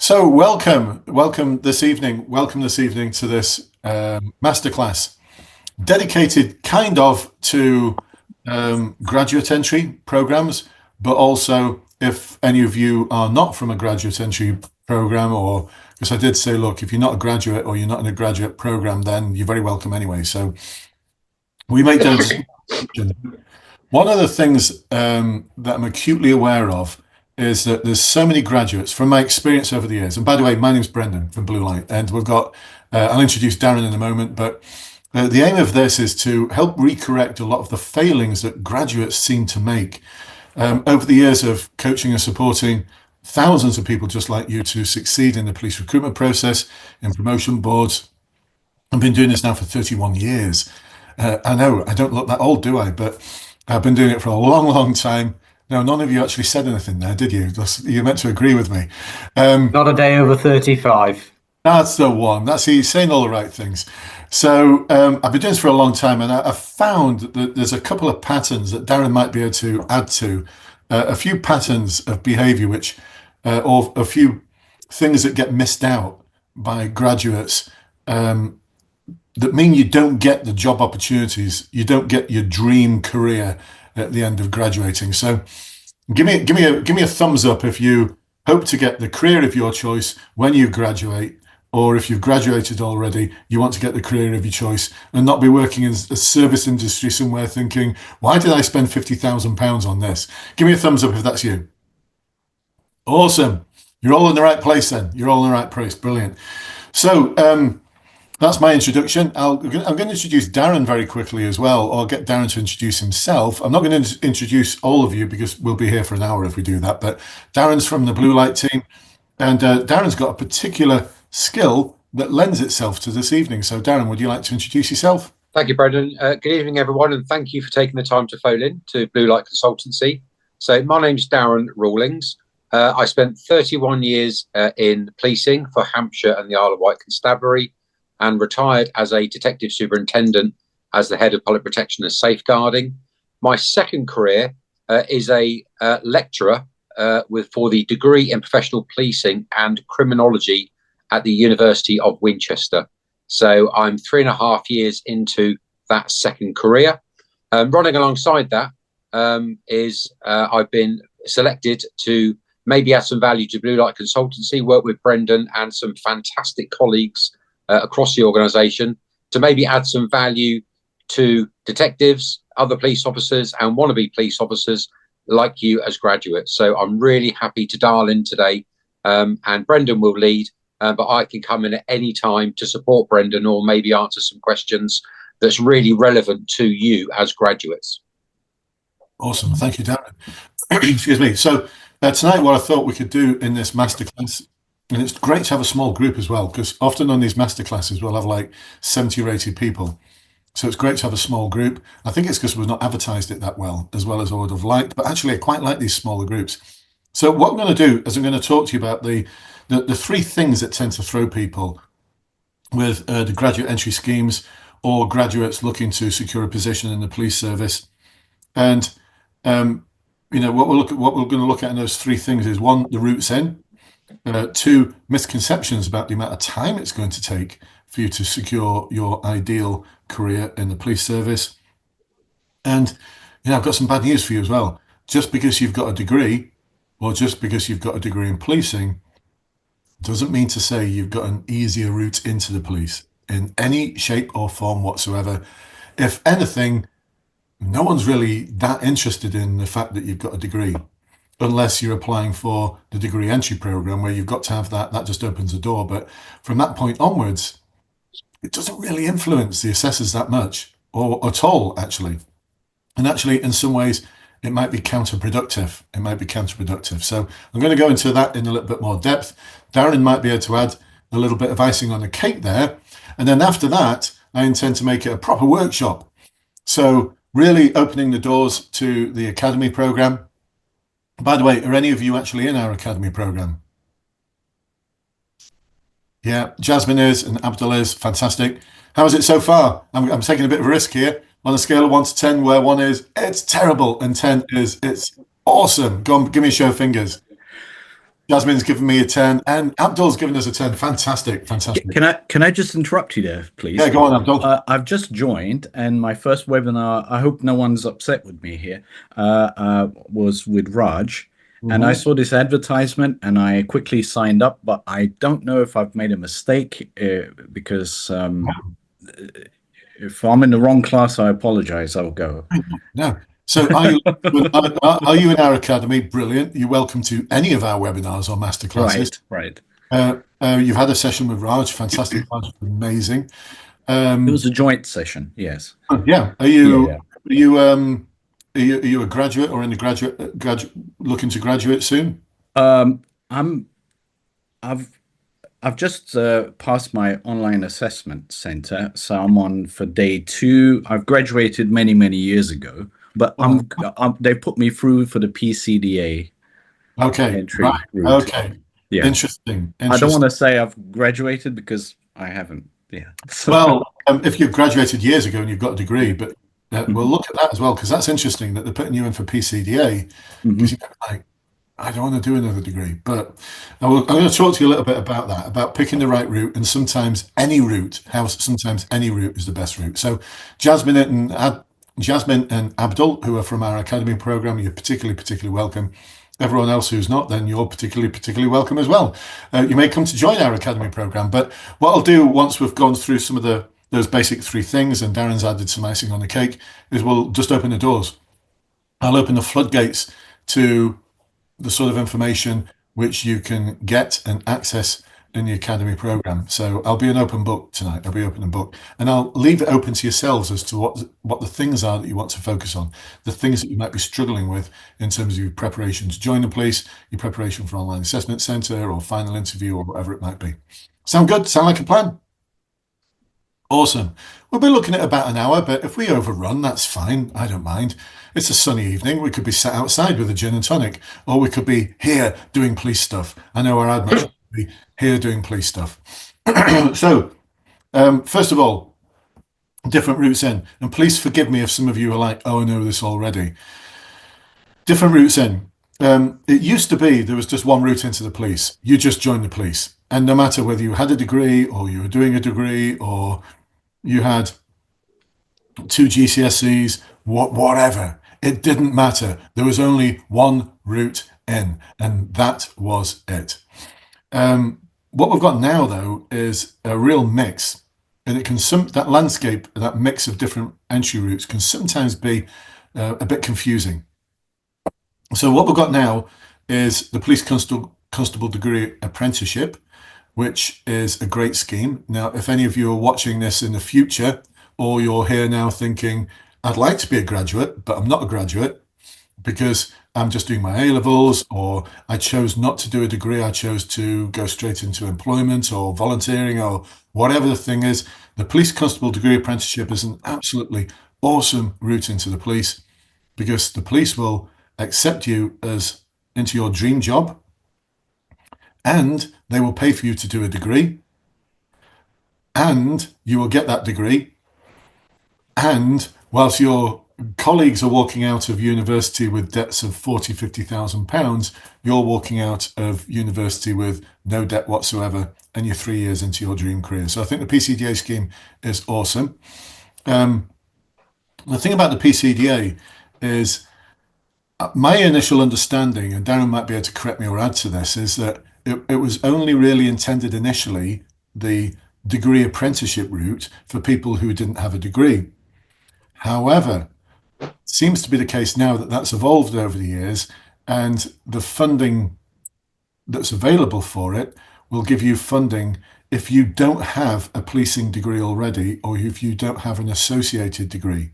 So welcome this evening. Welcome this evening to this masterclass dedicated kind of to graduate entry programs, but also if any of you are not from a graduate entry program, or because I did say, look, if you're not a graduate or you're not in a graduate program, then you're very welcome anyway. So we make those. One of the things that I'm acutely aware of is that there's so many graduates from my experience over the years. And by the way, my name's Brendan from Blue Light, and we've got, I'll introduce Darren in a moment, but the aim of this is to help recorrect a lot of the failings that graduates seem to make. Over the years of coaching and supporting thousands of people just like you to succeed in the police recruitment process, in promotion boards. I've been doing this now for 31 years. I know, I don't look that old, do I? But I've been doing it for a long, long time. No, none of you actually said anything there, did you? You meant to agree with me. Not a day over 35. That's the one. That's he's saying all the right things. So I've been doing this for a long time, and I've found that there's a couple of patterns that Darren might be able to add to, a few patterns of behaviour which, or a few things that get missed out by graduates that mean you don't get the job opportunities, you don't get your dream career at the end of graduating. So give me a thumbs up if you hope to get the career of your choice when you graduate, or if you've graduated already, you want to get the career of your choice and not be working in a service industry somewhere thinking, why did I spend £50,000 on this? Give me a thumbs up if that's you. Awesome. You're all in the right place then. You're all in the right place. Brilliant. So that's my introduction. I'm going to introduce Darren very quickly as well, or get Darren to introduce himself. I'm not going to introduce all of you because we'll be here for an hour if we do that, but Darren's from the Blue Light team, and Darren's got a particular skill that lends itself to this evening. So Darren, would you like to introduce yourself? Thank you, Brendan. Good evening, everyone, and thank you for taking the time to phone in to Blue Light Consultancy. So my name's Darren Rawlings. I spent 31 years in policing for Hampshire and the Isle of Wight Constabulary, and retired as a detective superintendent as the head of public protection and safeguarding. My second career is a lecturer for the degree in professional policing and criminology at the University of Winchester. So I'm 3.5 years into that second career. Running alongside that is I've been selected to maybe add some value to Blue Light Consultancy, work with Brendan and some fantastic colleagues across the organisation to maybe add some value to detectives, other police officers and wannabe police officers like you as graduates. So I'm really happy to dial in today, and Brendan will lead, but I can come in at any time to support Brendan or maybe answer some questions that's really relevant to you as graduates. Awesome. Thank you, Darren. Excuse me. So tonight what I thought we could do in this masterclass, and it's great to have a small group as well, because often on these masterclasses, we'll have like 70 or 80 people. So it's great to have a small group. I think it's because we've not advertised it that well as I would have liked, but actually I quite like these smaller groups. So what I'm going to do is I'm going to talk to you about the three things that tend to throw people with the graduate entry schemes or graduates looking to secure a position in the police service. And, what we're going to look at in those three things is, one, the routes in. Two, misconceptions about the amount of time it's going to take for you to secure your ideal career in the police service. And I've got some bad news for you as well. Just because you've got a degree, or just because you've got a degree in policing, doesn't mean to say you've got an easier route into the police in any shape or form whatsoever. If anything, no one's really that interested in the fact that you've got a degree, unless you're applying for the degree entry program where you've got to have that just opens the door. But from that point onwards, it doesn't really influence the assessors that much, or at all, actually. And actually, in some ways, it might be counterproductive. So I'm going to go into that in a little bit more depth. Darren might be able to add a little bit of icing on the cake there. And then after that, I intend to make it a proper workshop. So really opening the doors to the academy program. By the way, are any of you actually in our academy program? Yeah, Jasmine is and Abdul is. Fantastic. How is it so far? I'm taking a bit of a risk here. On a scale of 1 to 10, where 1 is it's terrible and 10 is it's awesome. Go on, give me a show of fingers. Jasmine's given me a 10, and Abdul's given us a 10. Fantastic, fantastic. Can I just interrupt you there, please? Yeah, go on, Abdul. I've just joined, and my first webinar, I hope no one's upset with me here, was with Raj. And I saw this advertisement and I quickly signed up, but I don't know if I've made a mistake because if I'm in the wrong class, I apologize. I'll go. No. So are you in our academy? Brilliant. You're welcome to any of our webinars or masterclasses. Right. You've had a session with Raj. Fantastic. Raj, amazing. It was a joint session. Yes. Yeah. Are you a graduate or in the graduate looking to graduate soon? I've just passed my online assessment center, so I'm on for day 2. I've graduated many years ago, but they put me through for the PCDA. Okay. Entry right. route. Okay. Yeah. Interesting. I don't want to say I've graduated because I haven't. Yeah. Well, if you've graduated years ago and you've got a degree, but we'll look at that as well, because that's interesting that they're putting you in for PCDA because you're like, I don't want to do another degree. But I'm going to talk to you a little bit about that, about picking the right route, and sometimes any route, how sometimes any route is the best route. So Jasmine and Abdul, who are from our academy program, you're particularly welcome. Everyone else who's not, then you're particularly welcome as well. You may come to join our academy program, but what I'll do once we've gone through some of those basic 3 things, and Darren's added some icing on the cake, is we'll just open the doors. I'll open the floodgates to the sort of information which you can get and access in the academy program. So I'll be an open book tonight. I'll be open book, and I'll leave it open to yourselves as to what the things are that you want to focus on, the things that you might be struggling with in terms of your preparation to join the police, your preparation for online assessment centre or final interview or whatever it might be. Sound good? Sound like a plan? Awesome. We'll be looking at about an hour, but if we overrun, that's fine. I don't mind. It's a sunny evening. We could be sat outside with a gin and tonic, or we could be here doing police stuff. I know our admin should be here doing police stuff. So, first of all, different routes in. And please forgive me if some of you are like, oh, I know this already. Different routes in. It used to be there was just one route into the police. You just joined the police. And no matter whether you had a degree or you were doing a degree or you had 2 GCSEs, whatever, it didn't matter. There was only one route in, and that was it. What we've got now, though, is a real mix, and it can that landscape, that mix of different entry routes can sometimes be a bit confusing. So what we've got now is the police constable degree apprenticeship, which is a great scheme. Now, if any of you are watching this in the future, or you're here now thinking, I'd like to be a graduate, but I'm not a graduate because I'm just doing my A-levels, or I chose not to do a degree, I chose to go straight into employment or volunteering or whatever the thing is, the police constable degree apprenticeship is an absolutely awesome route into the police, because the police will accept you as into your dream job, and they will pay for you to do a degree, and you will get that degree, and whilst your colleagues are walking out of university with debts of £40,000-50,000, you're walking out of university with no debt whatsoever, and you're 3 years into your dream career. So I think the PCDA scheme is awesome. The thing about the PCDA is my initial understanding, and Darren might be able to correct me or add to this, is that it was only really intended initially, the degree apprenticeship route, for people who didn't have a degree. However, it seems to be the case now that that's evolved over the years, and the funding that's available for it will give you funding if you don't have a policing degree already, or if you don't have an associated degree.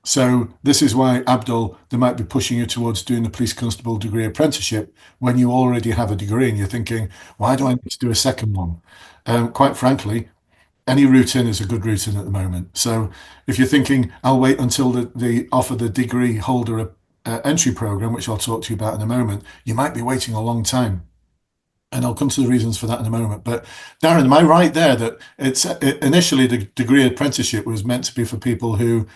So this is why, Abdul, they might be pushing you towards doing the police constable degree apprenticeship when you already have a degree, and you're thinking, why do I need to do a second one? Quite frankly, any route in is a good route in at the moment. So if you're thinking, I'll wait until they offer the degree holder entry program, which I'll talk to you about in a moment, you might be waiting a long time. And I'll come to the reasons for that in a moment. But Darren, am I right there that initially the degree apprenticeship was meant to be for people who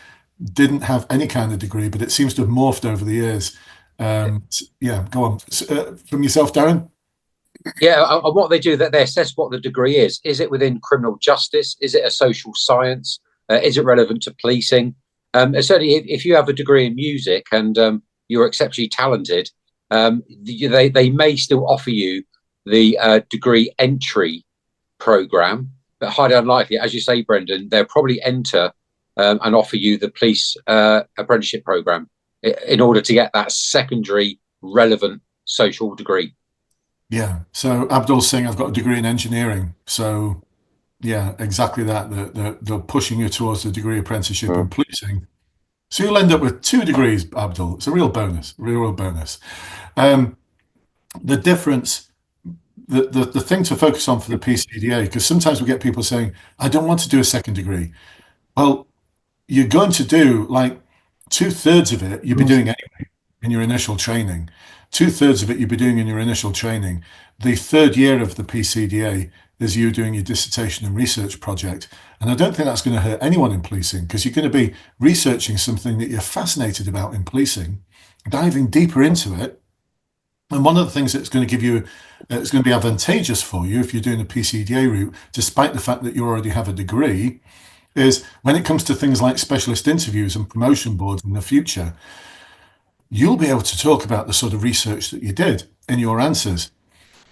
didn't have any kind of degree, but it seems to have morphed over the years? Yeah, go on. From yourself, Darren? Yeah, and what they do, that they assess what the degree is. Is it within criminal justice? Is it a social science? Is it relevant to policing? Certainly, if you have a degree in music and you're exceptionally talented, they may still offer you the degree entry program, but highly unlikely, as you say, Brendan, they'll probably enter and offer you the police apprenticeship program in order to get that secondary relevant social degree. Yeah. So Abdul's saying I've got a degree in engineering. So yeah, exactly that. They're pushing you towards the degree apprenticeship in policing. So you'll end up with 2 degrees, Abdul. It's a real bonus, real bonus. The difference, the thing to focus on for the PCDA, because sometimes we get people saying, I don't want to do a second degree. Well, you're going to do like 2/3 of it you'll be doing anyway in your initial training. 2/3 of it you'll be doing in your initial training. The 3rd year of the PCDA is you doing your dissertation and research project. And I don't think that's going to hurt anyone in policing, because you're going to be researching something that you're fascinated about in policing, diving deeper into it. And one of the things that's going to give you, it's going to be advantageous for you if you're doing a PCDA route, despite the fact that you already have a degree, is when it comes to things like specialist interviews and promotion boards in the future, you'll be able to talk about the sort of research that you did in your answers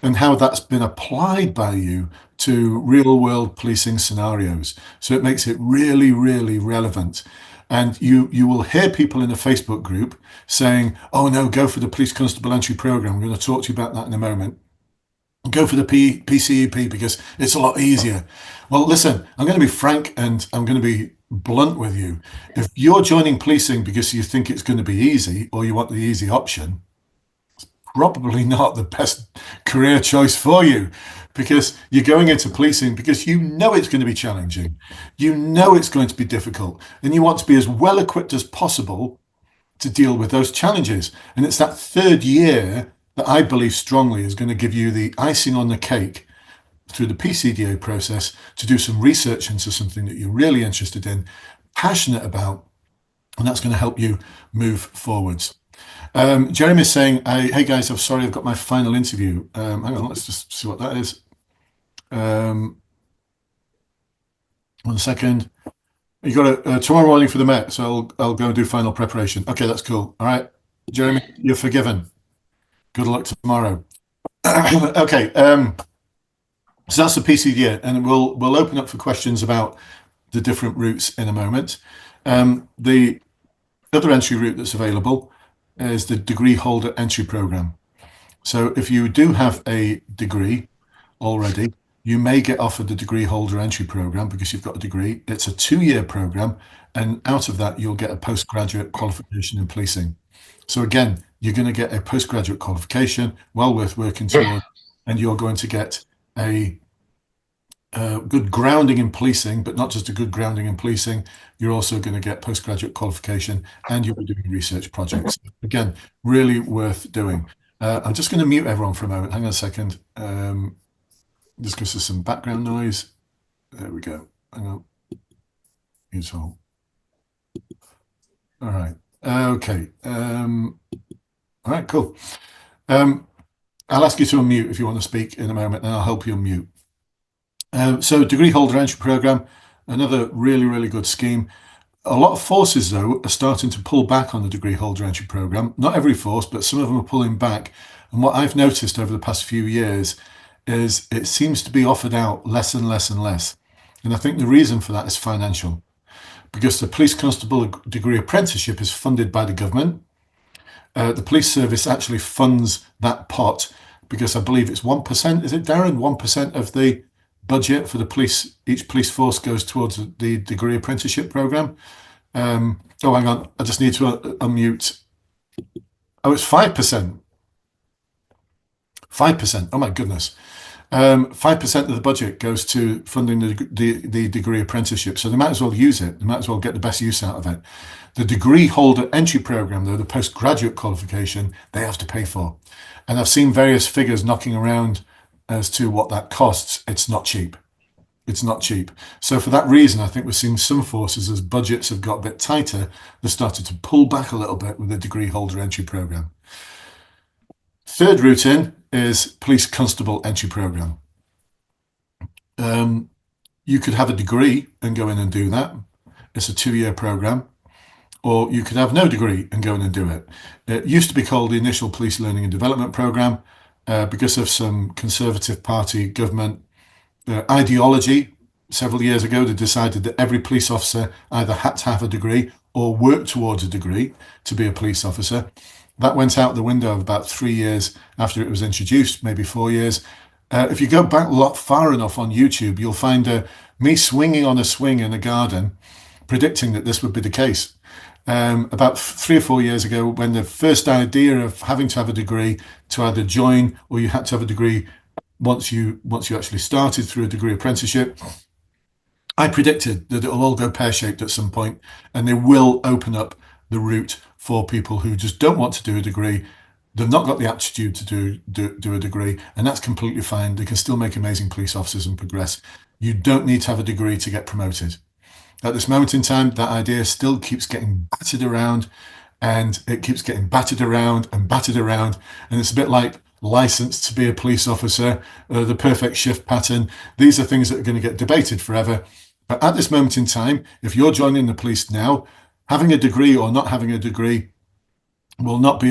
and how that's been applied by you to real world policing scenarios. So it makes it really, really relevant. And you will hear people in a Facebook group saying, oh no, go for the police constable entry program. I'm going to talk to you about that in a moment. Go for the PCEP because it's a lot easier. Well, listen, I'm going to be frank and I'm going to be blunt with you. If you're joining policing because you think it's going to be easy or you want the easy option, it's probably not the best career choice for you, because you're going into policing because you know it's going to be challenging. You know it's going to be difficult, and you want to be as well equipped as possible to deal with those challenges. And it's that 3rd year that I believe strongly is going to give you the icing on the cake through the PCDA process to do some research into something that you're really interested in, passionate about, and that's going to help you move forwards. Jeremy's saying, hey guys, I'm sorry, I've got my final interview. Hang on, let's just see what that is. 1 second. You got it tomorrow morning for the Met, so I'll go and do final preparation. Okay, that's cool. All right, Jeremy, you're forgiven. Good luck tomorrow. Okay, so that's the PCDA, and we'll open up for questions about the different routes in a moment. The other entry route that's available is the degree holder entry program. So if you do have a degree already, you may get offered the degree holder entry program because you've got a degree. It's a 2-year program, and out of that, you'll get a postgraduate qualification in policing. So again, you're going to get a postgraduate qualification, well worth working towards, and you're going to get a good grounding in policing, but not just a good grounding in policing. You're also going to get postgraduate qualification, and you'll be doing research projects. Again, really worth doing. I'm just going to mute everyone for a moment. Hang on a second. Just because there's some background noise. There we go. Hang on. Useful. All right. Okay. All right, cool. I'll ask you to unmute if you want to speak in a moment, and I'll help you unmute. So degree holder entry program, another really, really good scheme. A lot of forces, though, are starting to pull back on the degree holder entry program. Not every force, but some of them are pulling back. And what I've noticed over the past few years is it seems to be offered out less and less and less. And I think the reason for that is financial, because the police constable degree apprenticeship is funded by the government. The police service actually funds that pot because I believe it's 1%. Is it, Darren? 1% of the budget for the police, each police force goes towards the degree apprenticeship program. Oh, hang on. I just need to unmute. Oh, it's 5%. 5%. Oh my goodness. 5% of the budget goes to funding the degree apprenticeship. So they might as well use it. They might as well get the best use out of it. The degree holder entry program, though, the postgraduate qualification, they have to pay for. And I've seen various figures knocking around as to what that costs. It's not cheap. It's not cheap. So for that reason, I think we're seeing some forces, as budgets have got a bit tighter, they've started to pull back a little bit with the degree holder entry program. Third route in is police constable entry program. You could have a degree and go in and do that. It's a 2-year program. Or you could have no degree and go in and do it. It used to be called the Initial Police Learning and Development Program because of some Conservative Party government ideology. Several years ago, they decided that every police officer either had to have a degree or work towards a degree to be a police officer. That went out the window about 3 years after it was introduced, maybe 4 years. If you go back a lot far enough on YouTube, you'll find me swinging on a swing in a garden, predicting that this would be the case. About 3 or 4 years ago, when the first idea of having to have a degree to either join or you had to have a degree once you actually started through a degree apprenticeship, I predicted that it'll all go pear-shaped at some point, and they will open up the route for people who just don't want to do a degree. They've not got the aptitude to do a degree, and that's completely fine. They can still make amazing police officers and progress. You don't need to have a degree to get promoted. At this moment in time, that idea still keeps getting battered around, and it keeps getting battered around and battered around. And it's a bit like licensed to be a police officer, the perfect shift pattern. These are things that are going to get debated forever. But at this moment in time, if you're joining the police now, having a degree or not having a degree not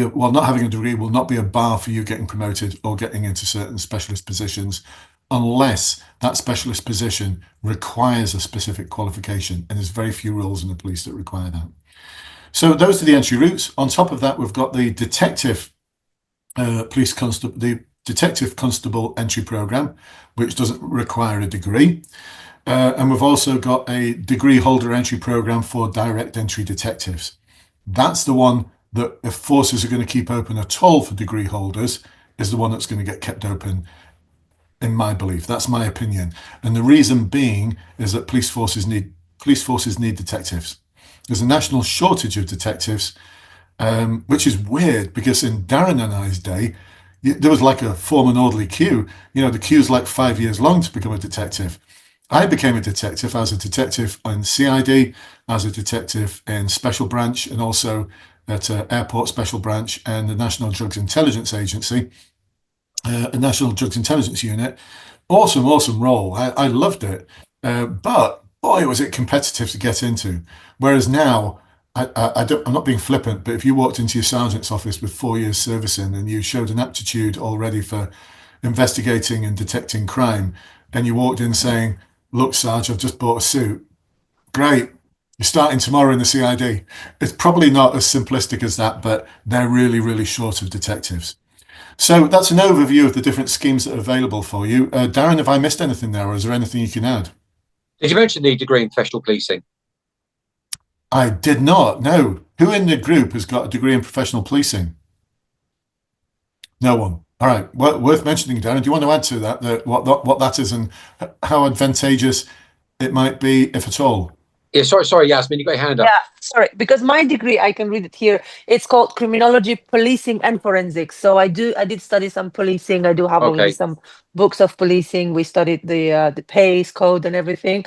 having a degree will not be a bar for you getting promoted or getting into certain specialist positions, unless that specialist position requires a specific qualification, and there's very few roles in the police that require that. So those are the entry routes. On top of that, we've got the detective detective constable entry program, which doesn't require a degree. And we've also got a degree holder entry program for direct entry detectives. That's the one that, if forces are going to keep open at all for degree holders, is the one that's going to get kept open, in my belief. That's my opinion. And the reason being is that police forces need detectives. There's a national shortage of detectives, which is weird because in Darren and I's day, there was like a foreman orderly queue. The queue's like 5 years long to become a detective. I became a detective as a detective in CID, as a detective in Special Branch, and also at Airport Special Branch and the National Drugs Intelligence Agency, a National Drugs Intelligence Unit. Awesome role. I loved it. But boy, was it competitive to get into. Whereas now, I'm not being flippant, but if you walked into your sergeant's office with 4 years servicing and you showed an aptitude already for investigating and detecting crime, and you walked in saying, "Look, Sarge, I've just bought a suit." Great. You're starting tomorrow in the CID. It's probably not as simplistic as that, but they're really, really short of detectives. So that's an overview of the different schemes that are available for you. Darren, have I missed anything there, or is there anything you can add? Did you mention the degree in professional policing? I did not. No. Who in the group has got a degree in professional policing? No one. All right. Worth mentioning, Darren. Do you want to add to that, what that is and how advantageous it might be, if at all? Yeah, sorry, Yasmin, you got your hand up. Yeah, sorry, because my degree, I can read it here. It's called criminology, policing, and forensics. So I did study some policing. I do have already some books of policing. We studied the PACE code and everything.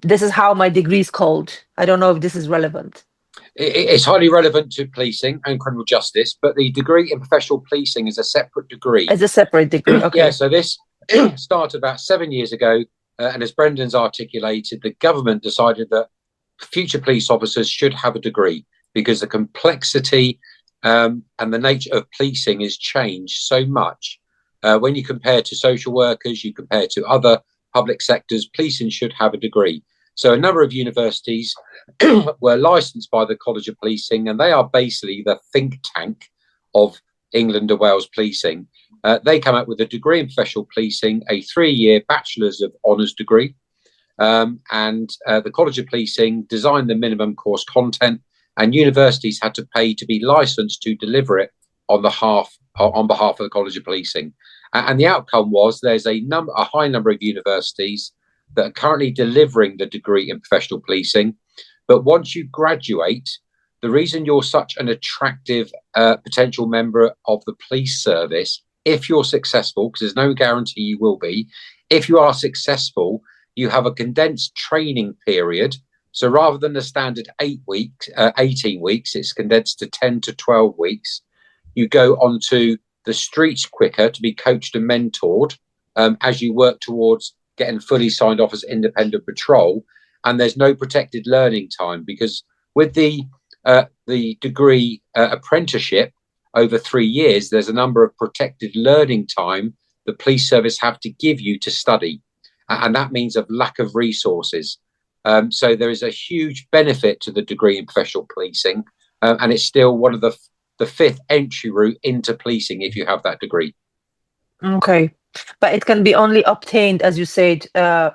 This is how my degree is called. I don't know if this is relevant. It's highly relevant to policing and criminal justice, but the degree in professional policing is a separate degree. It's a separate degree, okay. Yeah, so this started about 7 years ago, and as Brendan's articulated, the government decided that future police officers should have a degree because the complexity and the nature of policing has changed so much. When you compare to social workers, you compare to other public sectors, policing should have a degree. So a number of universities were licensed by the College of Policing, and they are basically the think tank of England and Wales policing. They come up with a degree in professional policing, a 3-year Bachelor's of Honours degree. And the College of Policing designed the minimum course content, and universities had to pay to be licensed to deliver it on behalf of the College of Policing. And the outcome was there's a high number of universities that are currently delivering the degree in professional policing. But once you graduate, the reason you're such an attractive potential member of the police service, if you're successful, because there's no guarantee you will be, if you are successful, you have a condensed training period. So rather than the standard 18 weeks, it's condensed to 10 to 12 weeks. You go on to the streets quicker to be coached and mentored as you work towards getting fully signed off as independent patrol. And there's no protected learning time, because with the degree apprenticeship over 3 years, there's a number of protected learning time the police service have to give you to study, and that means of lack of resources. So there is a huge benefit to the degree in professional policing, and it's still one of the fifth entry route into policing if you have that degree. Okay, but it can be only obtained, as you said,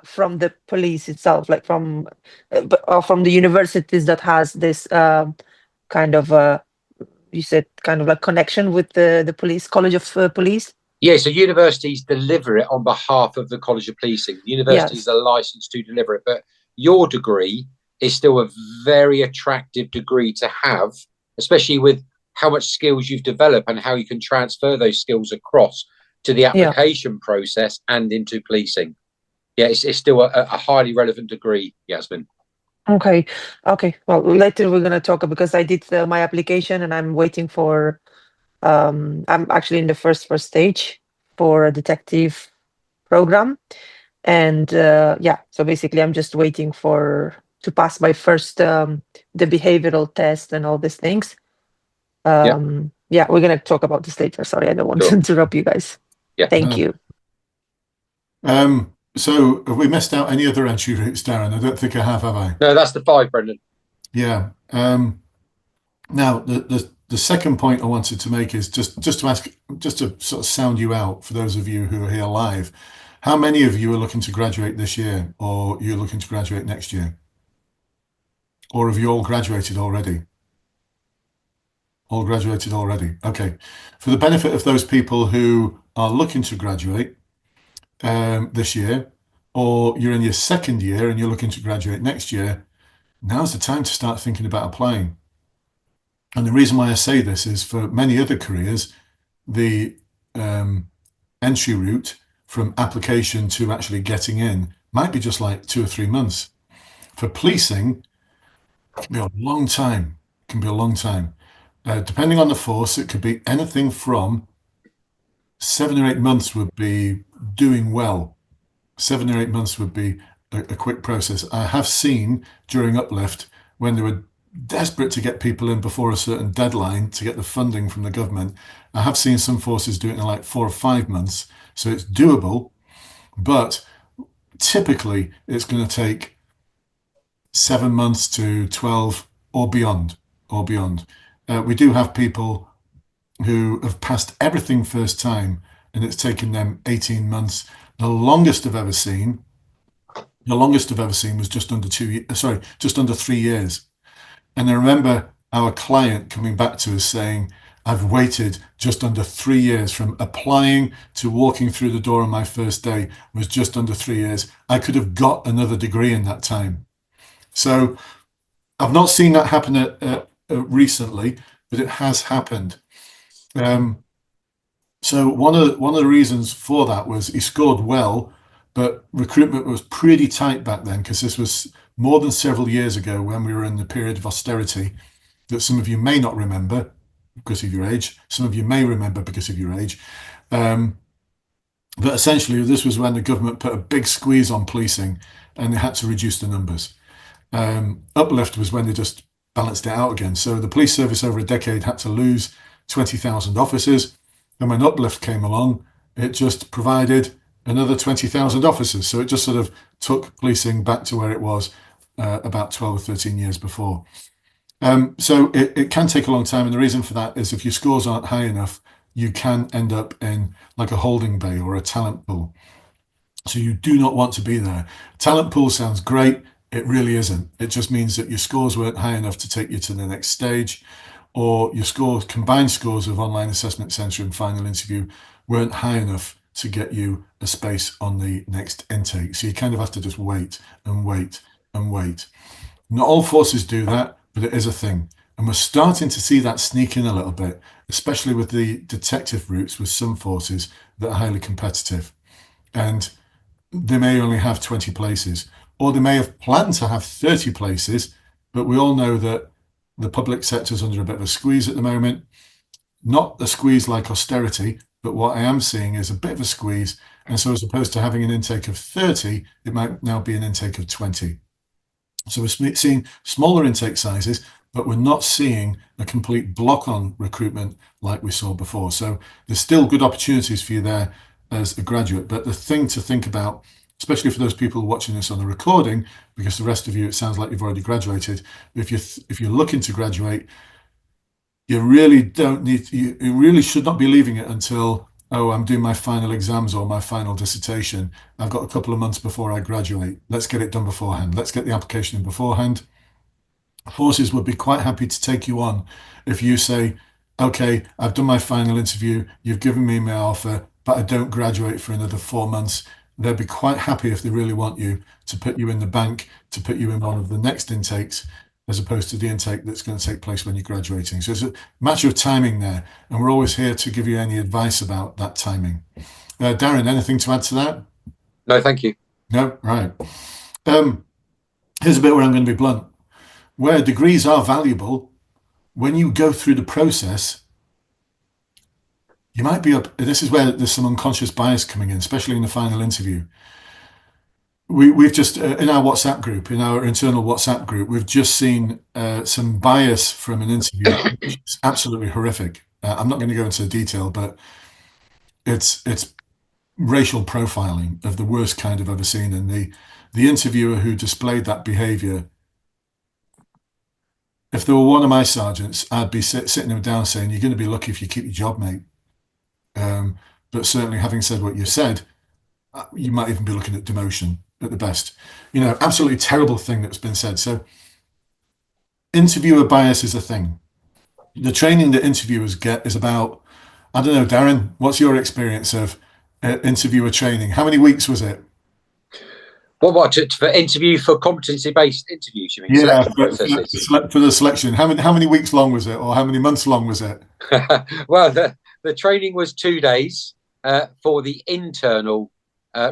from the police itself, like from the universities that has this kind of you said kind of like connection with the police college of police. Yeah, so universities deliver it on behalf of the College of Policing. Universities are licensed to deliver it, but your degree is still a very attractive degree to have, especially with how much skills you've developed and how you can transfer those skills across to the application process and into policing. Yeah, it's still a highly relevant degree, Yasmin. Okay. Well, later we're gonna talk, because I did my application and I'm waiting for. I'm actually in the first stage for a detective program, and so basically I'm just waiting to pass my first the behavioral test and all these things. We're gonna talk about this later. Sorry, I don't want to interrupt you guys. Yeah, thank you. So have we missed out any other entry routes, Darren? I don't think I have I? No, that's the 5, Brendan. Yeah. Now the second point I wanted to make is just to ask, just to sort of sound you out for those of you who are here live. How many of you are looking to graduate this year, or you're looking to graduate next year? Or have you all graduated already? All graduated already. Okay. For the benefit of those people who are looking to graduate this year, or you're in your second year and you're looking to graduate next year, now's the time to start thinking about applying. And the reason why I say this is, for many other careers, the entry route from application to actually getting in might be just like 2 or 3 months. For policing, it can be a long time. It can be a long time. Depending on the force, it could be anything from 7 or 8 months would be doing well. 7 or 8 months would be a quick process. I have seen during Uplift, when they were desperate to get people in before a certain deadline to get the funding from the government, I have seen some forces do it in like 4 or 5 months. So it's doable, but typically it's going to take 7 months to 12 or beyond. We do have people who have passed everything first time, and it's taken them 18 months. The longest I've ever seen was just under 3 years. And I remember our client coming back to us saying, I've waited just under 3 years from applying to walking through the door on my first day, was just under 3 years. I could have got another degree in that time. So I've not seen that happen recently, but it has happened. So one of the reasons for that was he scored well, but recruitment was pretty tight back then, because this was more than several years ago, when we were in the period of austerity that some of you may not remember because of your age. Some of you may remember because of your age. But essentially, this was when the government put a big squeeze on policing and they had to reduce the numbers. Uplift was when they just balanced it out again. So the police service over a decade had to lose 20,000 officers. And when Uplift came along, it just provided another 20,000 officers. So it just sort of took policing back to where it was about 12 or 13 years before. So it can take a long time. And the reason for that is, if your scores aren't high enough, you can end up in like a holding bay or a talent pool. So you do not want to be there. Talent pool sounds great. It really isn't. It just means that your scores weren't high enough to take you to the next stage, or your combined scores of online assessment centre and final interview weren't high enough to get you a space on the next intake. So you kind of have to just wait and wait and wait. Not all forces do that, but it is a thing. And we're starting to see that sneak in a little bit, especially with the detective routes with some forces that are highly competitive. And they may only have 20 places, or they may have planned to have 30 places, but we all know that the public sector is under a bit of a squeeze at the moment. not a squeeze like austerity, but what I am seeing is a bit of a squeeze. And so as opposed to having an intake of 30, it might now be an intake of 20. So we're seeing smaller intake sizes, but we're not seeing a complete block on recruitment like we saw before. So there's still good opportunities for you there as a graduate. But the thing to think about, especially for those people watching this on the recording, because the rest of you, it sounds like you've already graduated. If you're looking to graduate, you really don't need, you really should not be leaving it until, oh, I'm doing my final exams or my final dissertation. I've got a couple of months before I graduate. Let's get it done beforehand. Let's get the application in beforehand. Forces would be quite happy to take you on if you say, okay, I've done my final interview, you've given me my offer, but I don't graduate for another 4 months. They'd be quite happy if they really want you to put you in the bank, to put you in one of the next intakes, as opposed to the intake that's going to take place when you're graduating. So it's a matter of timing there, and we're always here to give you any advice about that timing. Darren, anything to add to that? No, thank you. No, right. Here's a bit where I'm going to be blunt. Where degrees are valuable, when you go through the process, you might be up. This is where there's some unconscious bias coming in, especially in the final interview. We've just, in our WhatsApp group, in our internal WhatsApp group, we've just seen some bias from an interview, which is absolutely horrific. I'm not going to go into detail, but it's racial profiling of the worst kind I've ever seen. And the interviewer who displayed that behavior, if they were one of my sergeants, I'd be sitting them down saying, you're going to be lucky if you keep your job, mate. But certainly, having said what you said, you might even be looking at demotion at the best. Absolutely terrible thing that's been said. So interviewer bias is a thing. The training that interviewers get is about, I don't know, Darren, what's your experience of interviewer training? How many weeks was it? What for interview, for competency-based interviews, you mean? Yeah, for the selection. How many weeks long was it, or how many months long was it? Well, the training was 2 days for the internal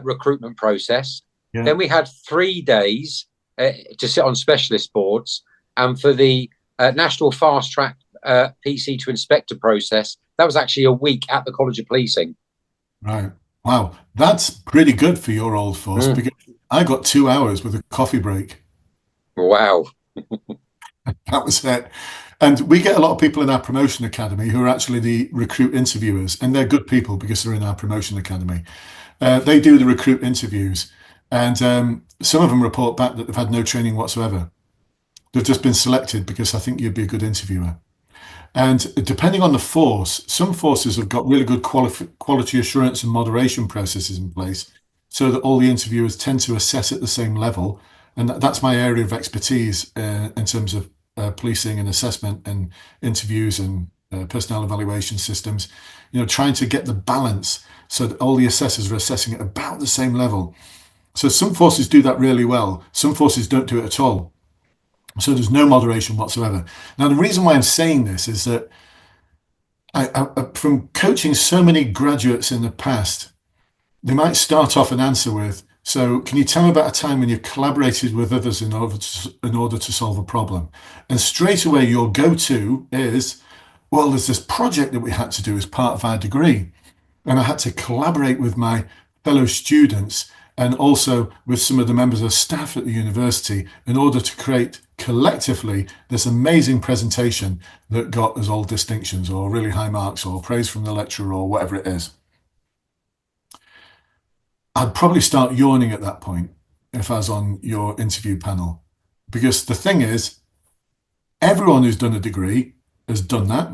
recruitment process. Yeah. Then we had 3 days to sit on specialist boards, and for the national fast track PC to inspector process, that was actually a week at the College of Policing. Right. Wow, that's pretty good for your old force, because I got 2 hours with a coffee break. Wow. That was it. And we get a lot of people in our promotion academy who are actually the recruit interviewers, and they're good people because they're in our promotion academy. They do the recruit interviews, and some of them report back that they've had no training whatsoever. They've just been selected because I think you'd be a good interviewer. And depending on the force, some forces have got really good quality assurance and moderation processes in place, so that all the interviewers tend to assess at the same level. And that's my area of expertise in terms of policing and assessment and interviews and personnel evaluation systems, trying to get the balance so that all the assessors are assessing at about the same level. So some forces do that really well. Some forces don't do it at all. So there's no moderation whatsoever. Now, the reason why I'm saying this is that I from coaching so many graduates in the past, they might start off an answer with, so can you tell me about a time when you've collaborated with others in order to solve a problem? And straight away, your go-to is, well, there's this project that we had to do as part of our degree. And I had to collaborate with my fellow students and also with some of the members of staff at the university in order to create collectively this amazing presentation that got us all distinctions or really high marks or praise from the lecturer or whatever it is. I'd probably start yawning at that point if I was on your interview panel, because the thing is, everyone who's done a degree has done that.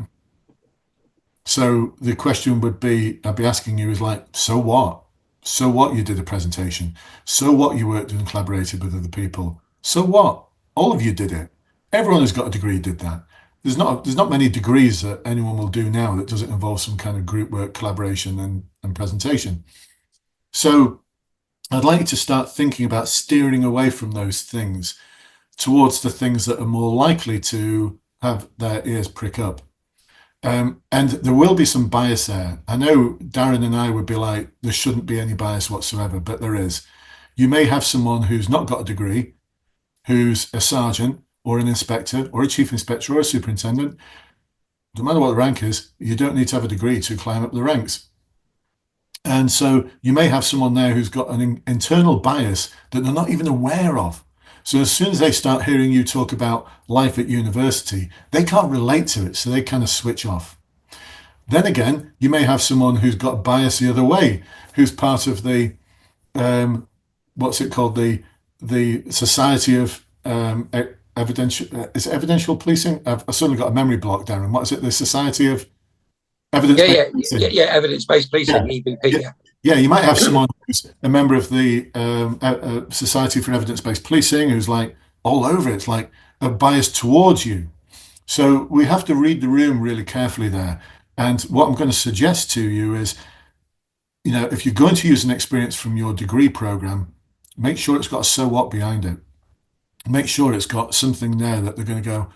So the question would be, I'd be asking you is like, so what? So what you did a presentation? So what you worked and collaborated with other people? So what? All of you did it. Everyone who's got a degree did that. There's not many degrees that anyone will do now that doesn't involve some kind of group work, collaboration and presentation. So I'd like you to start thinking about steering away from those things towards the things that are more likely to have their ears prick up. And there will be some bias there. I know Darren and I would be like, there shouldn't be any bias whatsoever, but there is. You may have someone who's not got a degree, who's a sergeant or an inspector or a chief inspector or a superintendent, no matter what the rank is, you don't need to have a degree to climb up the ranks. And so you may have someone there who's got an internal bias that they're not even aware of. So as soon as they start hearing you talk about life at university, they can't relate to it, so they kind of switch off. Then again, you may have someone who's got bias the other way, who's part of the what's it called, the Society of Evidential, is it evidential policing? I've suddenly got a memory block, Darren. What is it? The Society of Evidence-Based Policing. Yeah, evidence-based policing, EBP. Yeah, you might have someone who's a member of the Society for Evidence-Based Policing who's like all over it. It's like a bias towards you. So we have to read the room really carefully there. And what I'm going to suggest to you is, if you're going to use an experience from your degree program, make sure it's got a so what behind it. Make sure it's got something there that they're going to go,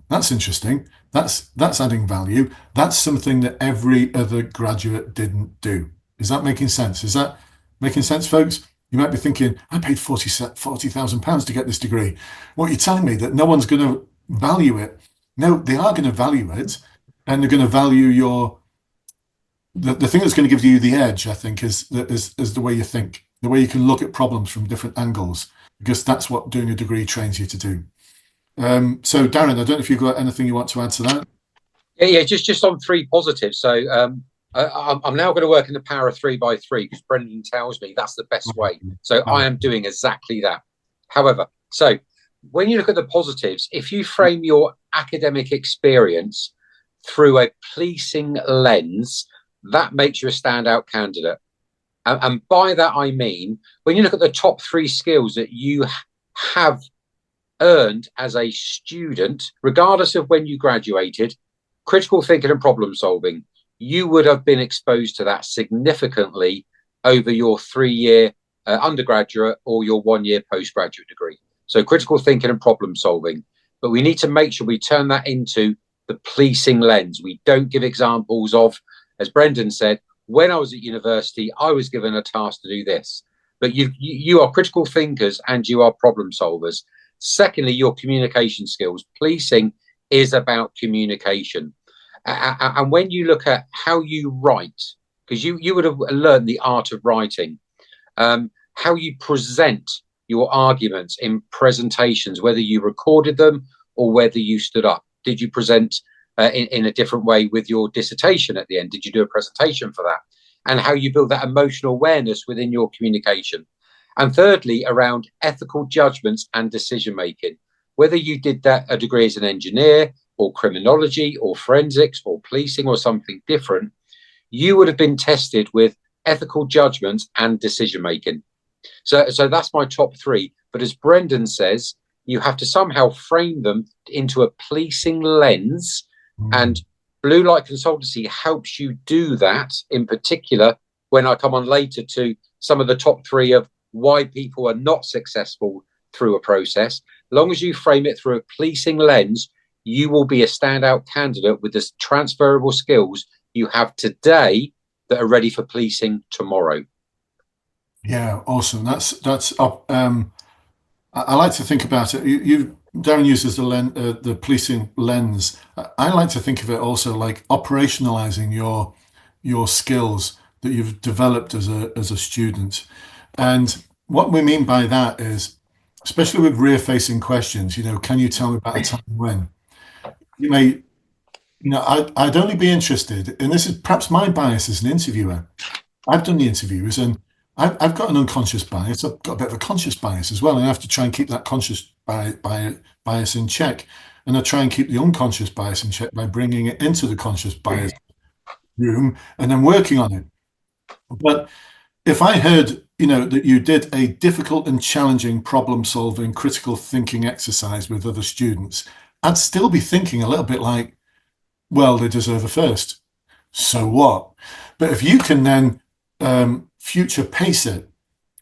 that's interesting. That's adding value. That's something that every other graduate didn't do. Is that making sense? Is that making sense, folks? You might be thinking, I paid £40,000 to get this degree. What you're telling me that no one's going to value it? No, they are going to value it, and they're going to value the thing that's going to give you the edge, I think, is the way you think, the way you can look at problems from different angles, because that's what doing a degree trains you to do. So Darren, I don't know if you've got anything you want to add to that. Yeah, just on three positives. So I'm now going to work in the power of 3 by 3 because Brendan tells me that's the best way. So I am doing exactly that. However, so when you look at the positives, if you frame your academic experience through a policing lens, that makes you a standout candidate. And by that, I mean, when you look at the top 3 skills that you have earned as a student, regardless of when you graduated, critical thinking and problem solving, you would have been exposed to that significantly over your 3-year undergraduate or your 1-year postgraduate degree. So critical thinking and problem solving. But we need to make sure we turn that into the policing lens. We don't give examples of, as Brendan said, when I was at university, I was given a task to do this. But you are critical thinkers and you are problem solvers. Secondly, your communication skills. Policing is about communication. And when you look at how you write, because you would have learned the art of writing, how you present your arguments in presentations, whether you recorded them or whether you stood up. Did you present in a different way with your dissertation at the end? Did you do a presentation for that? And how you build that emotional awareness within your communication. And thirdly, around ethical judgments and decision making. Whether you did that a degree as an engineer or criminology or forensics or policing or something different, you would have been tested with ethical judgments and decision making. So that's my top 3. But as Brendan says, you have to somehow frame them into a policing lens. And Blue Light Consultancy helps you do that, in particular, when I come on later to some of the top 3 of why people are not successful through a process. As long as you frame it through a policing lens, you will be a standout candidate with the transferable skills you have today that are ready for policing tomorrow. Yeah, awesome. That's I like to think about it. Darren uses the policing lens. I like to think of it also like operationalizing your skills that you've developed as a student. And what we mean by that is, especially with rear-facing questions, can you tell me about a time when? You may, I'd only be interested, and this is perhaps my bias as an interviewer. I've done the interviews, and I've got an unconscious bias. I've got a bit of a conscious bias as well, and I have to try and keep that conscious bias in check. And I try and keep the unconscious bias in check by bringing it into the conscious bias room and then working on it. But if I heard, that you did a difficult and challenging problem-solving, critical thinking exercise with other students, I'd still be thinking a little bit like, well, they deserve a first. So what? But if you can then future pace it,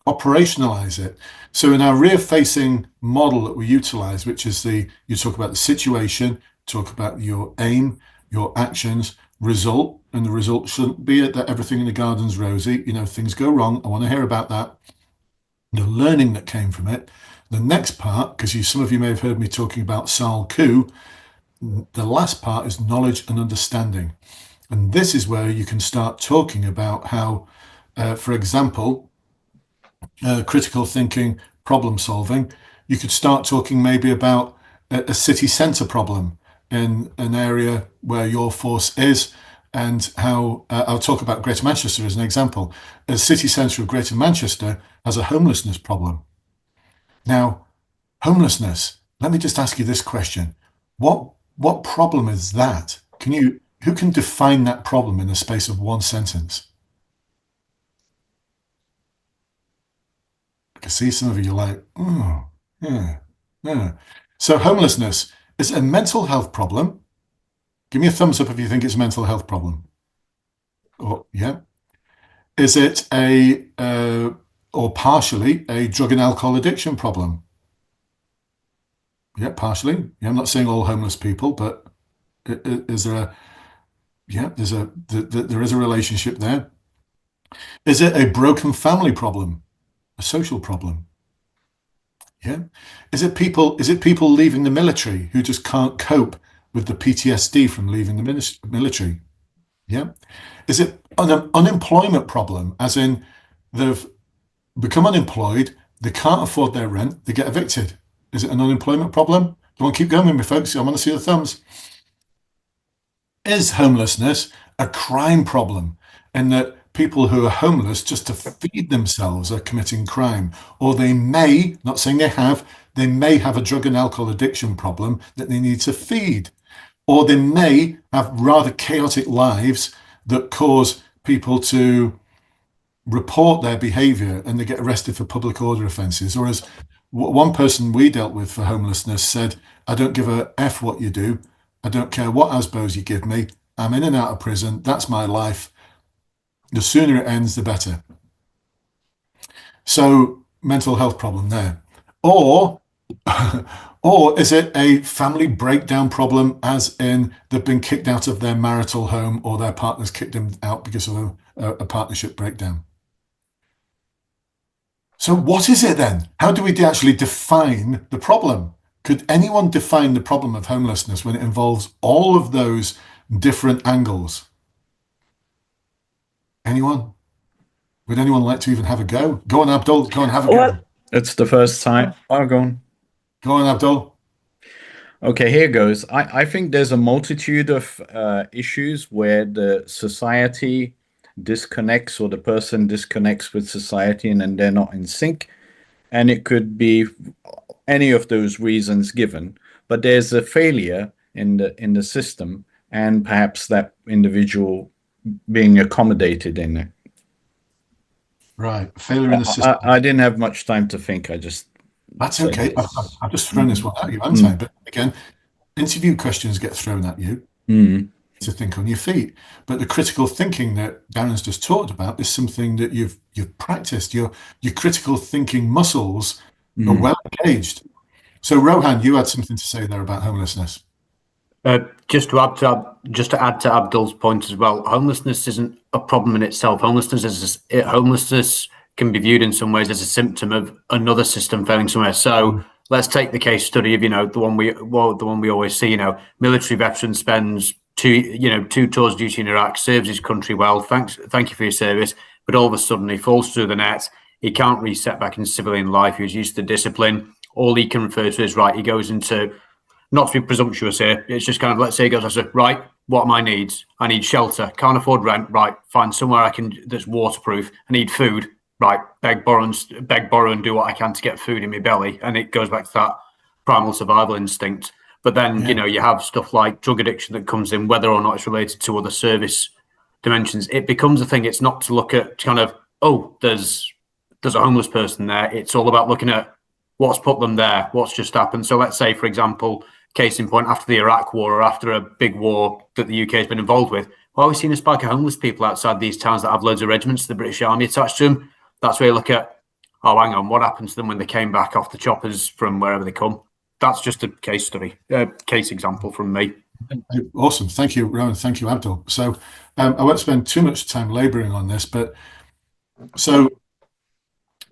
operationalize it. So in our rear-facing model that we utilize, which is you talk about the situation, talk about your aim, your actions, result, and the result shouldn't be that everything in the garden's rosy. Things go wrong. I want to hear about that. The learning that came from it. The next part, because some of you may have heard me talking about Sal Ku, the last part is knowledge and understanding. And this is where you can start talking about how, for example, critical thinking, problem solving, you could start talking maybe about a city centre problem in an area where your force is, and how I'll talk about Greater Manchester as an example. A city centre of Greater Manchester has a homelessness problem. Now, homelessness, let me just ask you this question. What problem is that? Who can define that problem in the space of one sentence? I can see some of you like, oh, yeah. So homelessness is a mental health problem. Give me a thumbs up if you think it's a mental health problem. Or yeah. Is it or partially a drug and alcohol addiction problem? Yeah, partially. Yeah, I'm not saying all homeless people, but is there there is a relationship there. Is it a broken family problem? A social problem? Yeah. Is it people leaving the military who just can't cope with the PTSD from leaving the military? Yeah. Is it an unemployment problem, as in they've become unemployed, they can't afford their rent, they get evicted? Is it an unemployment problem? You want to keep going with me, folks? I want to see the thumbs. Is homelessness a crime problem, in that people who are homeless just to feed themselves are committing crime? Or they may, not saying they may have a drug and alcohol addiction problem that they need to feed. Or they may have rather chaotic lives that cause people to report their behavior and they get arrested for public order offences. Or as one person we dealt with for homelessness said, I don't give a F what you do. I don't care what ASBOs you give me. I'm in and out of prison. That's my life. The sooner it ends, the better. So mental health problem there. Or is it a family breakdown problem, as in they've been kicked out of their marital home, or their partner's kicked them out because of a partnership breakdown? So what is it then? How do we actually define the problem? Could anyone define the problem of homelessness when it involves all of those different angles? Anyone? Would anyone like to even have a go? Go on, Abdul. Go and have a go. It's the first time. Oh, go on. Go on, Abdul. Okay, here goes. I think there's a multitude of issues where the society disconnects, or the person disconnects with society, and then they're not in sync. And it could be any of those reasons given, but there's a failure in the system, and perhaps that individual being accommodated in it. Right, failure in the system. I didn't have much time to think. That's okay. I've just thrown this one at you, haven't I? But again, interview questions get thrown at you to think on your feet. But the critical thinking that Darren's just talked about is something that you've practiced. Your critical thinking muscles are well engaged. So Rohan, you had something to say there about homelessness. Just to add to Abdul's point as well, homelessness isn't a problem in itself. Homelessness can be viewed in some ways as a symptom of another system failing somewhere. So let's take the case study of the one we always see. Military veteran spends two tours of duty in Iraq, serves his country well. Thank you for your service. But all of a sudden he falls through the net. He can't reset back into civilian life. He was used to discipline. All he can refer to is right. He goes into, not to be presumptuous here, it's just kind of, let's say he goes, right, what are my needs? I need shelter, can't afford rent, right, find somewhere that's waterproof. I need food, right, beg, borrow, and do what I can to get food in my belly. And it goes back to that primal survival instinct. But then, you have stuff like drug addiction that comes in, whether or not it's related to other service dimensions. It becomes a thing. It's not to look at kind of, oh, there's a homeless person there. It's all about looking at what's put them there, what's just happened. So let's say, for example, case in point, after the Iraq war, or after a big war that the UK has been involved with, well, we've seen a spike of homeless people outside these towns that have loads of regiments of the British Army attached to them. That's where you look at, oh, hang on, what happened to them when they came back off the choppers from wherever they come? That's just a case study, case example from me. Awesome. Thank you, Rowan. Thank you, Abdul. So I won't spend too much time labouring on this, but so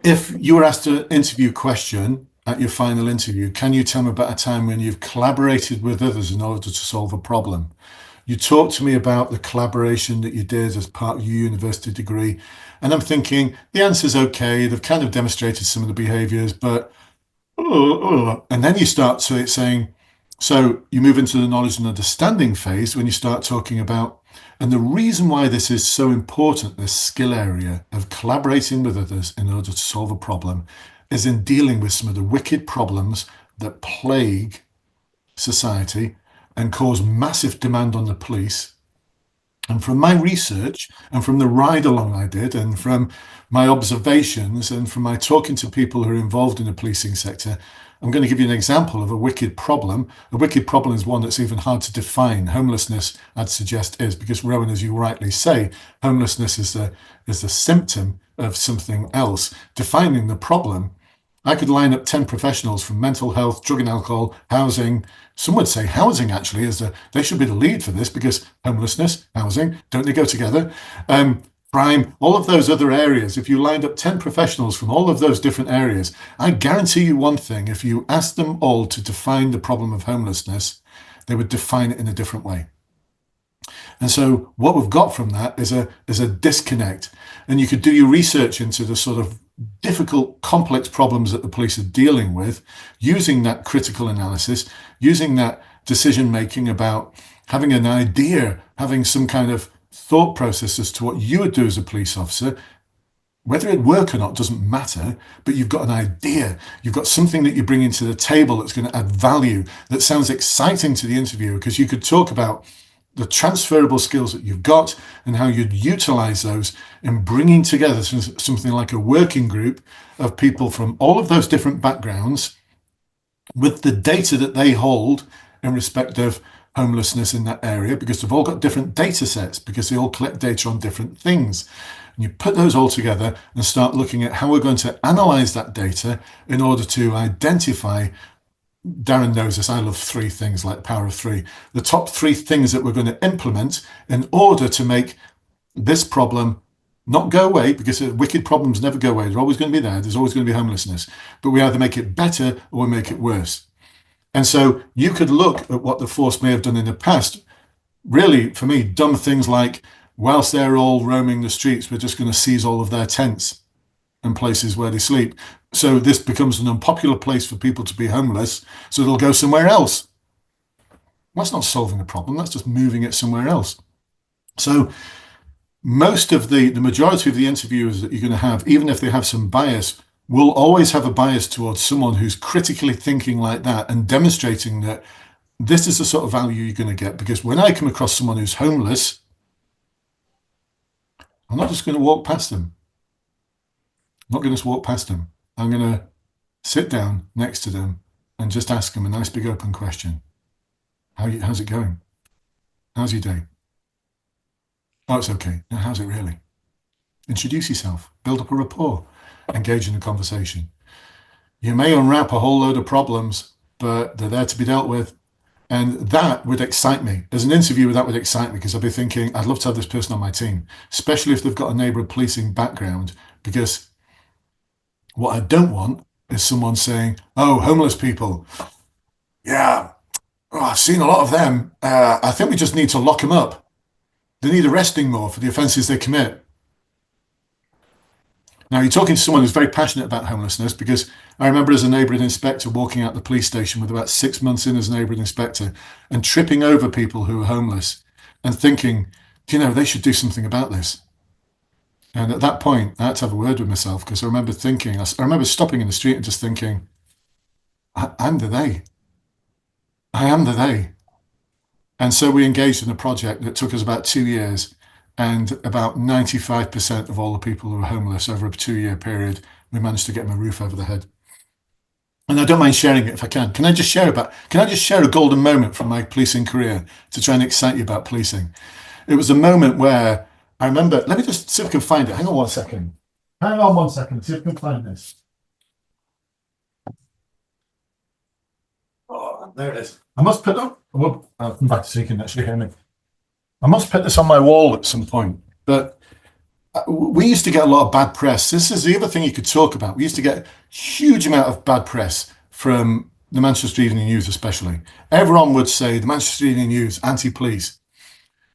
if you were asked an interview question at your final interview, can you tell me about a time when you've collaborated with others in order to solve a problem? You talked to me about the collaboration that you did as part of your university degree, and I'm thinking the answer's okay. They've kind of demonstrated some of the behaviours, but and then you start saying, so you move into the knowledge and understanding phase when you start talking about, and the reason why this is so important, this skill area of collaborating with others in order to solve a problem, is in dealing with some of the wicked problems that plague society and cause massive demand on the police. And from my research and from the ride along I did and from my observations and from my talking to people who are involved in the policing sector, I'm going to give you an example of a wicked problem. A wicked problem is one that's even hard to define. Homelessness, I'd suggest, is, because Rowan, as you rightly say, homelessness is the symptom of something else. Defining the problem, I could line up 10 professionals from mental health, drug and alcohol, housing. Some would say housing actually they should be the lead for this, because homelessness, housing, don't they go together? Crime, all of those other areas. If you lined up 10 professionals from all of those different areas, I guarantee you one thing: if you asked them all to define the problem of homelessness, they would define it in a different way. And so what we've got from that is a disconnect. And you could do your research into the sort of difficult, complex problems that the police are dealing with, using that critical analysis, using that decision making about having an idea, having some kind of thought process as to what you would do as a police officer. Whether it work or not doesn't matter, but you've got an idea. You've got something that you bring into the table that's going to add value, that sounds exciting to the interviewer, because you could talk about the transferable skills that you've got and how you'd utilize those in bringing together something like a working group of people from all of those different backgrounds with the data that they hold in respect of homelessness in that area, because they've all got different data sets, because they all collect data on different things. And you put those all together and start looking at how we're going to analyze that data in order to identify. Darren knows this, I love 3 things, like the power of 3. The top 3 things that we're going to implement in order to make this problem not go away, because wicked problems never go away. They're always going to be there. There's always going to be homelessness. But we either make it better or we make it worse. And so you could look at what the force may have done in the past. Really, for me, dumb things like, whilst they're all roaming the streets, we're just going to seize all of their tents and places where they sleep. So this becomes an unpopular place for people to be homeless, so they'll go somewhere else. That's not solving the problem, that's just moving it somewhere else. So most of the majority of the interviewers that you're going to have, even if they have some bias, will always have a bias towards someone who's critically thinking like that and demonstrating that this is the sort of value you're going to get. Because when I come across someone who's homeless, I'm not just going to walk past them. I'm not going to just walk past them. I'm going to sit down next to them and just ask them a nice big open question. How's it going? How's your day? Oh, it's okay. Now, how's it really? Introduce yourself, build up a rapport, engage in a conversation. You may unwrap a whole load of problems, but they're there to be dealt with. And that would excite me. As an interviewer, that would excite me, because I'd be thinking, I'd love to have this person on my team, especially if they've got a neighbourhood policing background, because what I don't want is someone saying, oh, homeless people. Yeah, I've seen a lot of them. I think we just need to lock them up. They need arresting more for the offences they commit. Now, you're talking to someone who's very passionate about homelessness, because I remember as a neighbourhood inspector walking out the police station with about 6 months in as a neighbourhood inspector and tripping over people who are homeless and thinking, they should do something about this. And at that point, I had to have a word with myself, because I remember stopping in the street and just thinking, I'm the they. I am the they. And so we engaged in a project that took us about 2 years, and about 95% of all the people who were homeless over a 2-year period, we managed to get them a roof over their head. And I don't mind sharing it if I can. Can I just share a golden moment from my policing career to try and excite you about policing? It was a moment where I remember, let me just see if I can find it. Hang on one second, see if I can find this. Oh, there it is. I must put up, I'll come back so you can actually hear me. I must put this on my wall at some point, but we used to get a lot of bad press. This is the other thing you could talk about. We used to get a huge amount of bad press from the Manchester Evening News, especially. Everyone would say the Manchester Evening News, anti-police.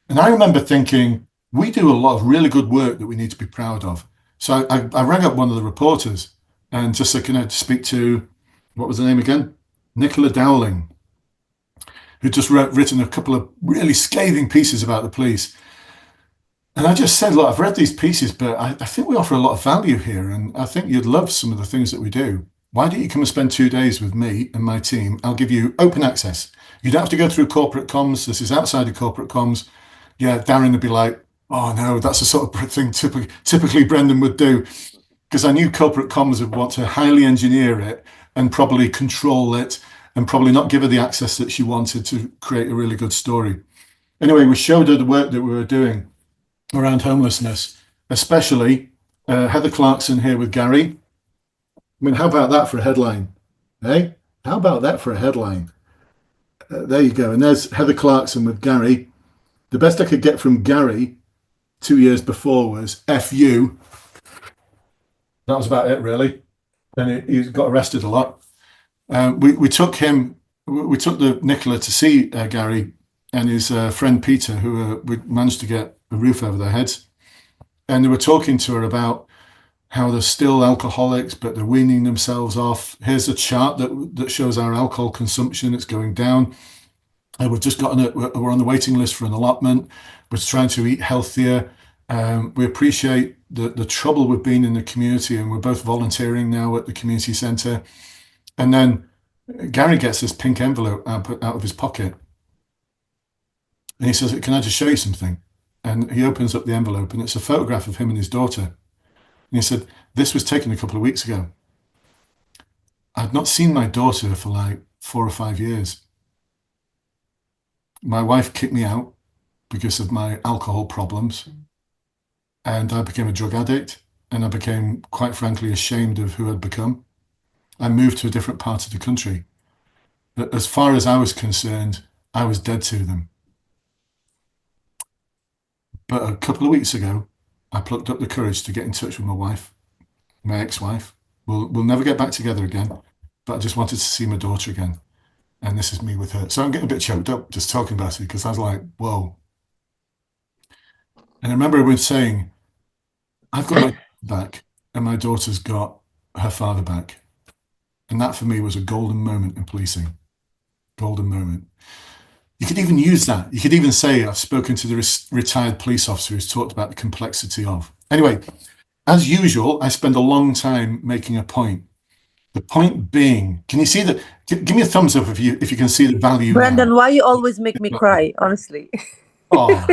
And I remember thinking, we do a lot of really good work that we need to be proud of. So I rang up one of the reporters and just said, can I speak to, what was the name again? Nicola Dowling, who'd just written a couple of really scathing pieces about the police. And I just said, look, I've read these pieces, but I think we offer a lot of value here. And I think you'd love some of the things that we do. Why don't you come and spend 2 days with me and my team? I'll give you open access. You don't have to go through corporate comms. This is outside of corporate comms. Yeah, Darren would be like, oh no, that's the sort of thing typically Brendan would do. Because I knew corporate comms would want to highly engineer it and probably control it and probably not give her the access that she wanted to create a really good story. Anyway, we showed her the work that we were doing around homelessness, especially Heather Clarkson here with Gary. I mean, how about that for a headline? Hey, how about that for a headline? There you go. And there's Heather Clarkson with Gary. The best I could get from Gary 2 years before was F you. That was about it, really. And he got arrested a lot. We took the Nicola to see Gary and his friend Peter, who we managed to get a roof over their heads. And they were talking to her about how they're still alcoholics, but they're weaning themselves off. Here's a chart that shows our alcohol consumption. It's going down. We've just we're on the waiting list for an allotment. We're trying to eat healthier. We appreciate the trouble we've been in the community, and we're both volunteering now at the community centre. And then Gary gets this pink envelope out of his pocket. And he says, can I just show you something? And he opens up the envelope, and it's a photograph of him and his daughter. And he said, this was taken a couple of weeks ago. I'd not seen my daughter for like 4 or 5 years. My wife kicked me out because of my alcohol problems. And I became a drug addict. And I became, quite frankly, ashamed of who I'd become. I moved to a different part of the country. But as far as I was concerned, I was dead to them. But a couple of weeks ago, I plucked up the courage to get in touch with my wife, my ex-wife. We'll never get back together again, but I just wanted to see my daughter again. And this is me with her. So I'm getting a bit choked up just talking about it, because I was like, whoa. And I remember everyone saying, I've got my back and my daughter's got her father back. And that for me was a golden moment in policing. Golden moment. You could even use that. You could even say, I've spoken to the retired police officer who's talked about the complexity of. Anyway, as usual, I spend a long time making a point. The point being, can you see that? Give me a thumbs up if you can see the value. Brendan, why you always make me cry, honestly? Oh,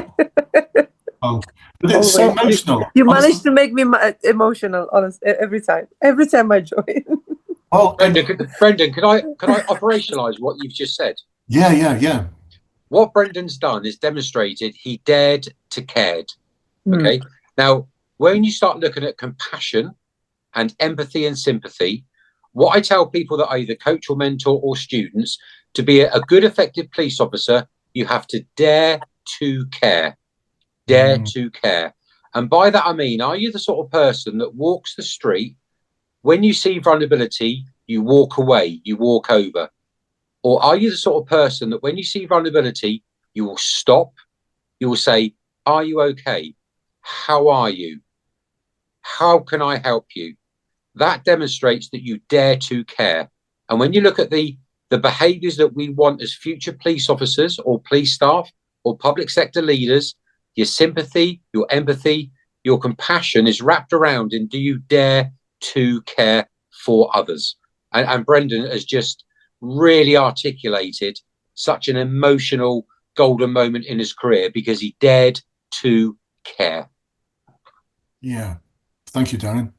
but it's so emotional. You managed to make me emotional, honestly, every time I join. Oh, Brendan, can I operationalize what you've just said? Yeah. What Brendan's done is demonstrated he dared to cared. Okay. Now, when you start looking at compassion and empathy and sympathy, what I tell people that are either coach or mentor or students, to be a good, effective police officer, you have to dare to care. Dare to care. And by that, I mean, are you the sort of person that walks the street, when you see vulnerability, you walk away, you walk over? Or are you the sort of person that when you see vulnerability, you will stop, you will say, are you okay? How are you? How can I help you? That demonstrates that you dare to care. And when you look at the behaviours that we want as future police officers or police staff or public sector leaders, your sympathy, your empathy, your compassion is wrapped around in, do you dare to care for others? And Brendan has just really articulated such an emotional golden moment in his career because he dared to care. Yeah, thank you, Darren.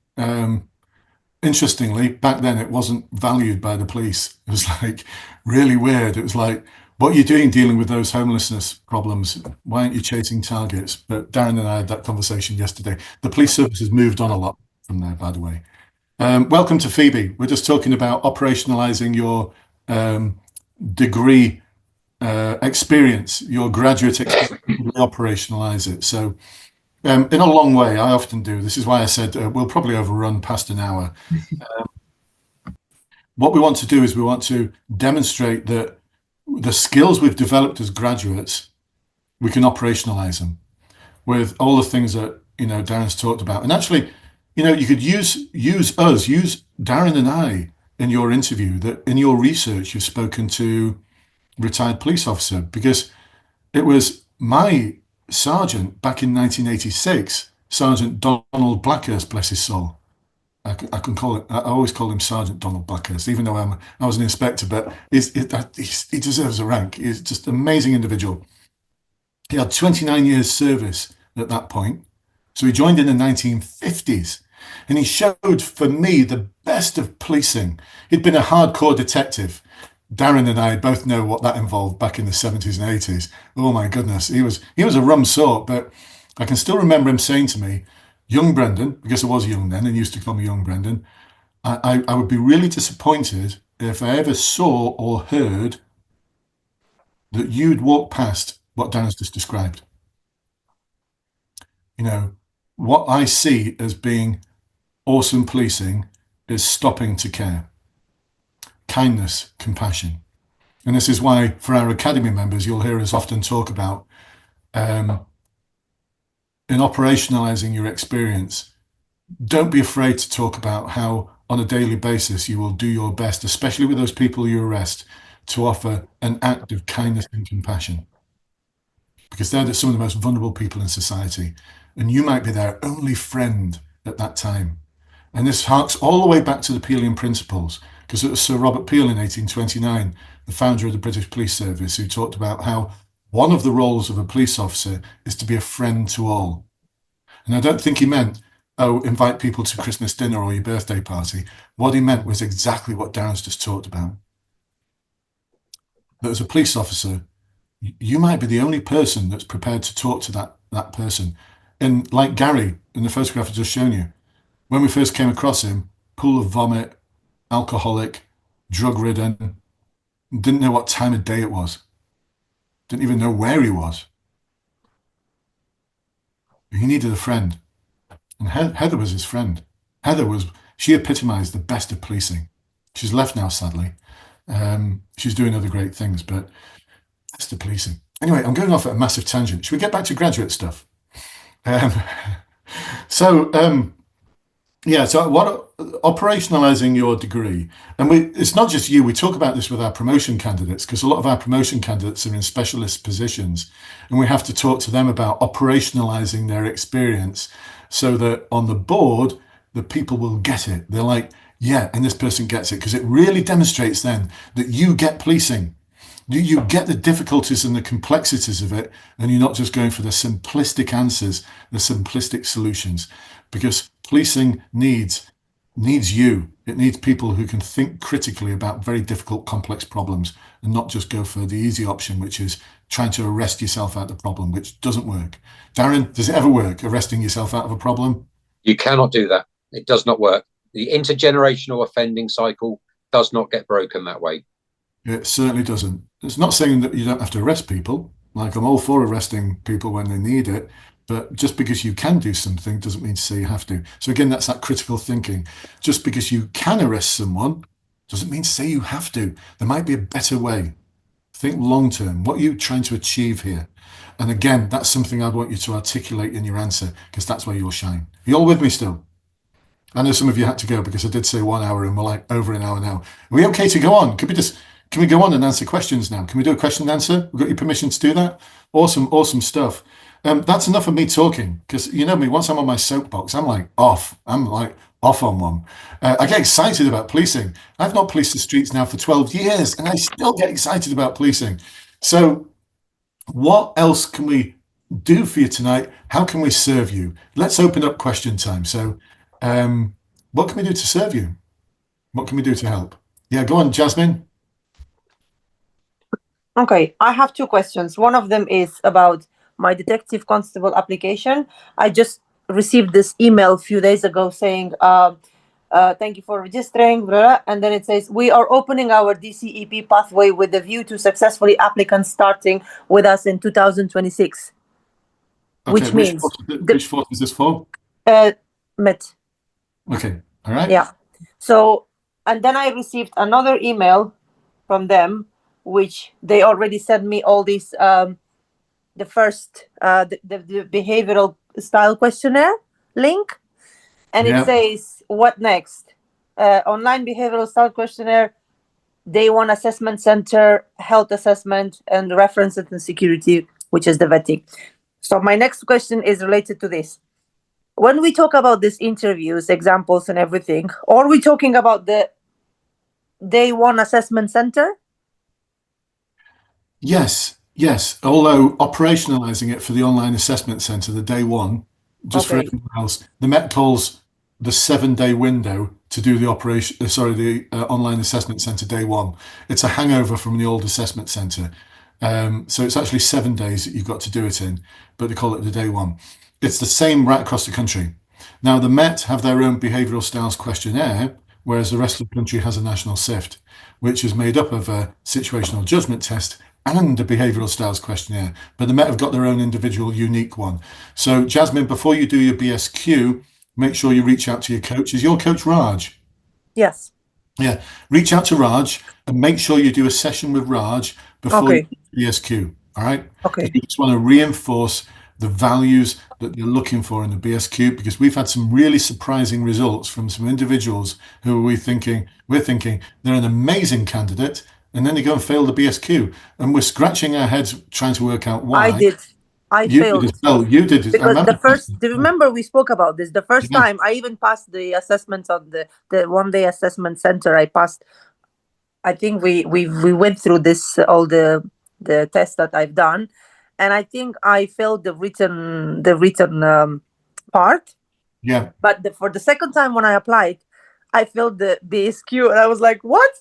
Interestingly, back then it wasn't valued by the police. It was like really weird. It was like, what are you doing dealing with those homelessness problems? Why aren't you chasing targets? But Darren and I had that conversation yesterday. The police service has moved on a lot from there, by the way. Welcome to Phoebe. We're just talking about operationalizing your degree experience, your graduate experience, operationalize it. So in a long way. I often do. This is why I said we'll probably overrun past an hour. What we want to do is we want to demonstrate that the skills we've developed as graduates, we can operationalize them with all the things that, Darren's talked about. And actually, you could use Darren and I in your interview, that in your research, you've spoken to retired police officer, because it was my sergeant back in 1986, Sergeant Donald Blackhurst, bless his soul. I always call him Sergeant Donald Blackhurst, even though I was an inspector, but he deserves a rank. He's just an amazing individual. He had 29 years service at that point. So he joined in the 1950s, and he showed for me the best of policing. He'd been a hardcore detective. Darren and I both know what that involved back in the 70s and 80s. Oh my goodness, he was a rum sort, but I can still remember him saying to me, young Brendan, because I was young then and used to call me young Brendan, I would be really disappointed if I ever saw or heard that you'd walk past what Darren's just described. What I see as being awesome policing is stopping to care. Kindness, compassion. And this is why for our academy members, you'll hear us often talk about in operationalizing your experience, don't be afraid to talk about how on a daily basis you will do your best, especially with those people you arrest, to offer an act of kindness and compassion. Because they're some of the most vulnerable people in society. And you might be their only friend at that time. And this harks all the way back to the Peelian Principles, because it was Sir Robert Peel in 1829, the founder of the British Police Service, who talked about how one of the roles of a police officer is to be a friend to all. And I don't think he meant, invite people to Christmas dinner or your birthday party. What he meant was exactly what Darren's just talked about. That as a police officer, you might be the only person that's prepared to talk to that person. And like Gary in the photograph I've just shown you, when we first came across him, pool of vomit, alcoholic, drug-ridden, didn't know what time of day it was. Didn't even know where he was. He needed a friend. And Heather was his friend. She epitomized the best of policing. She's left now, sadly. She's doing other great things, but best of policing. Anyway, I'm going off at a massive tangent. Should we get back to graduate stuff? So what operationalizing your degree, and it's not just you, we talk about this with our promotion candidates, because a lot of our promotion candidates are in specialist positions, and we have to talk to them about operationalizing their experience so that on the board, the people will get it. They're like, yeah, and this person gets it, because it really demonstrates then that you get policing. You get the difficulties and the complexities of it, and you're not just going for the simplistic answers, the simplistic solutions, because policing needs you. It needs people who can think critically about very difficult, complex problems and not just go for the easy option, which is trying to arrest yourself out of the problem, which doesn't work. Darren, does it ever work, arresting yourself out of a problem? You cannot do that. It does not work. The intergenerational offending cycle does not get broken that way. It certainly doesn't. It's not saying that you don't have to arrest people. Like, I'm all for arresting people when they need it, but just because you can do something doesn't mean to say you have to. So again, that's that critical thinking. Just because you can arrest someone doesn't mean to say you have to. There might be a better way. Think long term. What are you trying to achieve here? And again, that's something I want you to articulate in your answer, because that's where you'll shine. Are you all with me still? I know some of you had to go because I did say 1 hour and we're like over an hour now. Are we okay to go on? Can we go on and answer questions now? Can we do a question and answer? We've got your permission to do that? Awesome stuff. That's enough of me talking, because you know me, once I'm on my soapbox, I'm like off on one. I get excited about policing. I've not policed the streets now for 12 years and I still get excited about policing. So what else can we do for you tonight? How can we serve you? Let's open up question time. So what can we do to serve you? What can we do to help? Yeah, go on, Jasmine. Okay, I have two questions. One of them is about my detective constable application. I just received this email a few days ago saying, thank you for registering, blah, and then it says, we are opening our DCEP pathway with a view to successfully applicants starting with us in 2026. which means which force is this for? MET. Okay, all right. Yeah. So, and then I received another email from them, which they already sent me all these, the first, the behavioral style questionnaire link. And it says, what next? Online behavioral style questionnaire, day one assessment center, health assessment, and references and security, which is the vetting. So my next question is related to this. When we talk about these interviews, examples and everything, are we talking about the day one assessment center? Yes. Although operationalizing it for the online assessment center, the day one, just for everyone else, the Met calls the 7-day window to do the online assessment center day one. It's a hangover from the old assessment center. So it's actually 7 days that you've got to do it in, but they call it the day one. It's the same right across the country. Now, the Met have their own behavioral styles questionnaire, whereas the rest of the country has a national SIFT, which is made up of a situational judgment test and a behavioral styles questionnaire. But the Met have got their own individual unique one. So, Jasmine, before you do your BSQ, make sure you reach out to your coach. Is your coach Raj? Yes. Yeah. Reach out to Raj and make sure you do a session with Raj before you do BSQ. All right? Okay. You just want to reinforce the values that you're looking for in the BSQ, because we've had some really surprising results from some individuals who we're thinking they're an amazing candidate, and then they go and fail the BSQ, and we're scratching our heads trying to work out why. I failed. Did as well. You did. Because do you remember we spoke about this? The first time I even passed the assessments on the 1-day assessment center. I passed. I think we went through this all the tests that I've done, and I think I failed the written part. Yeah. But for the second time when I applied, I failed the BSQ, and I was like, what?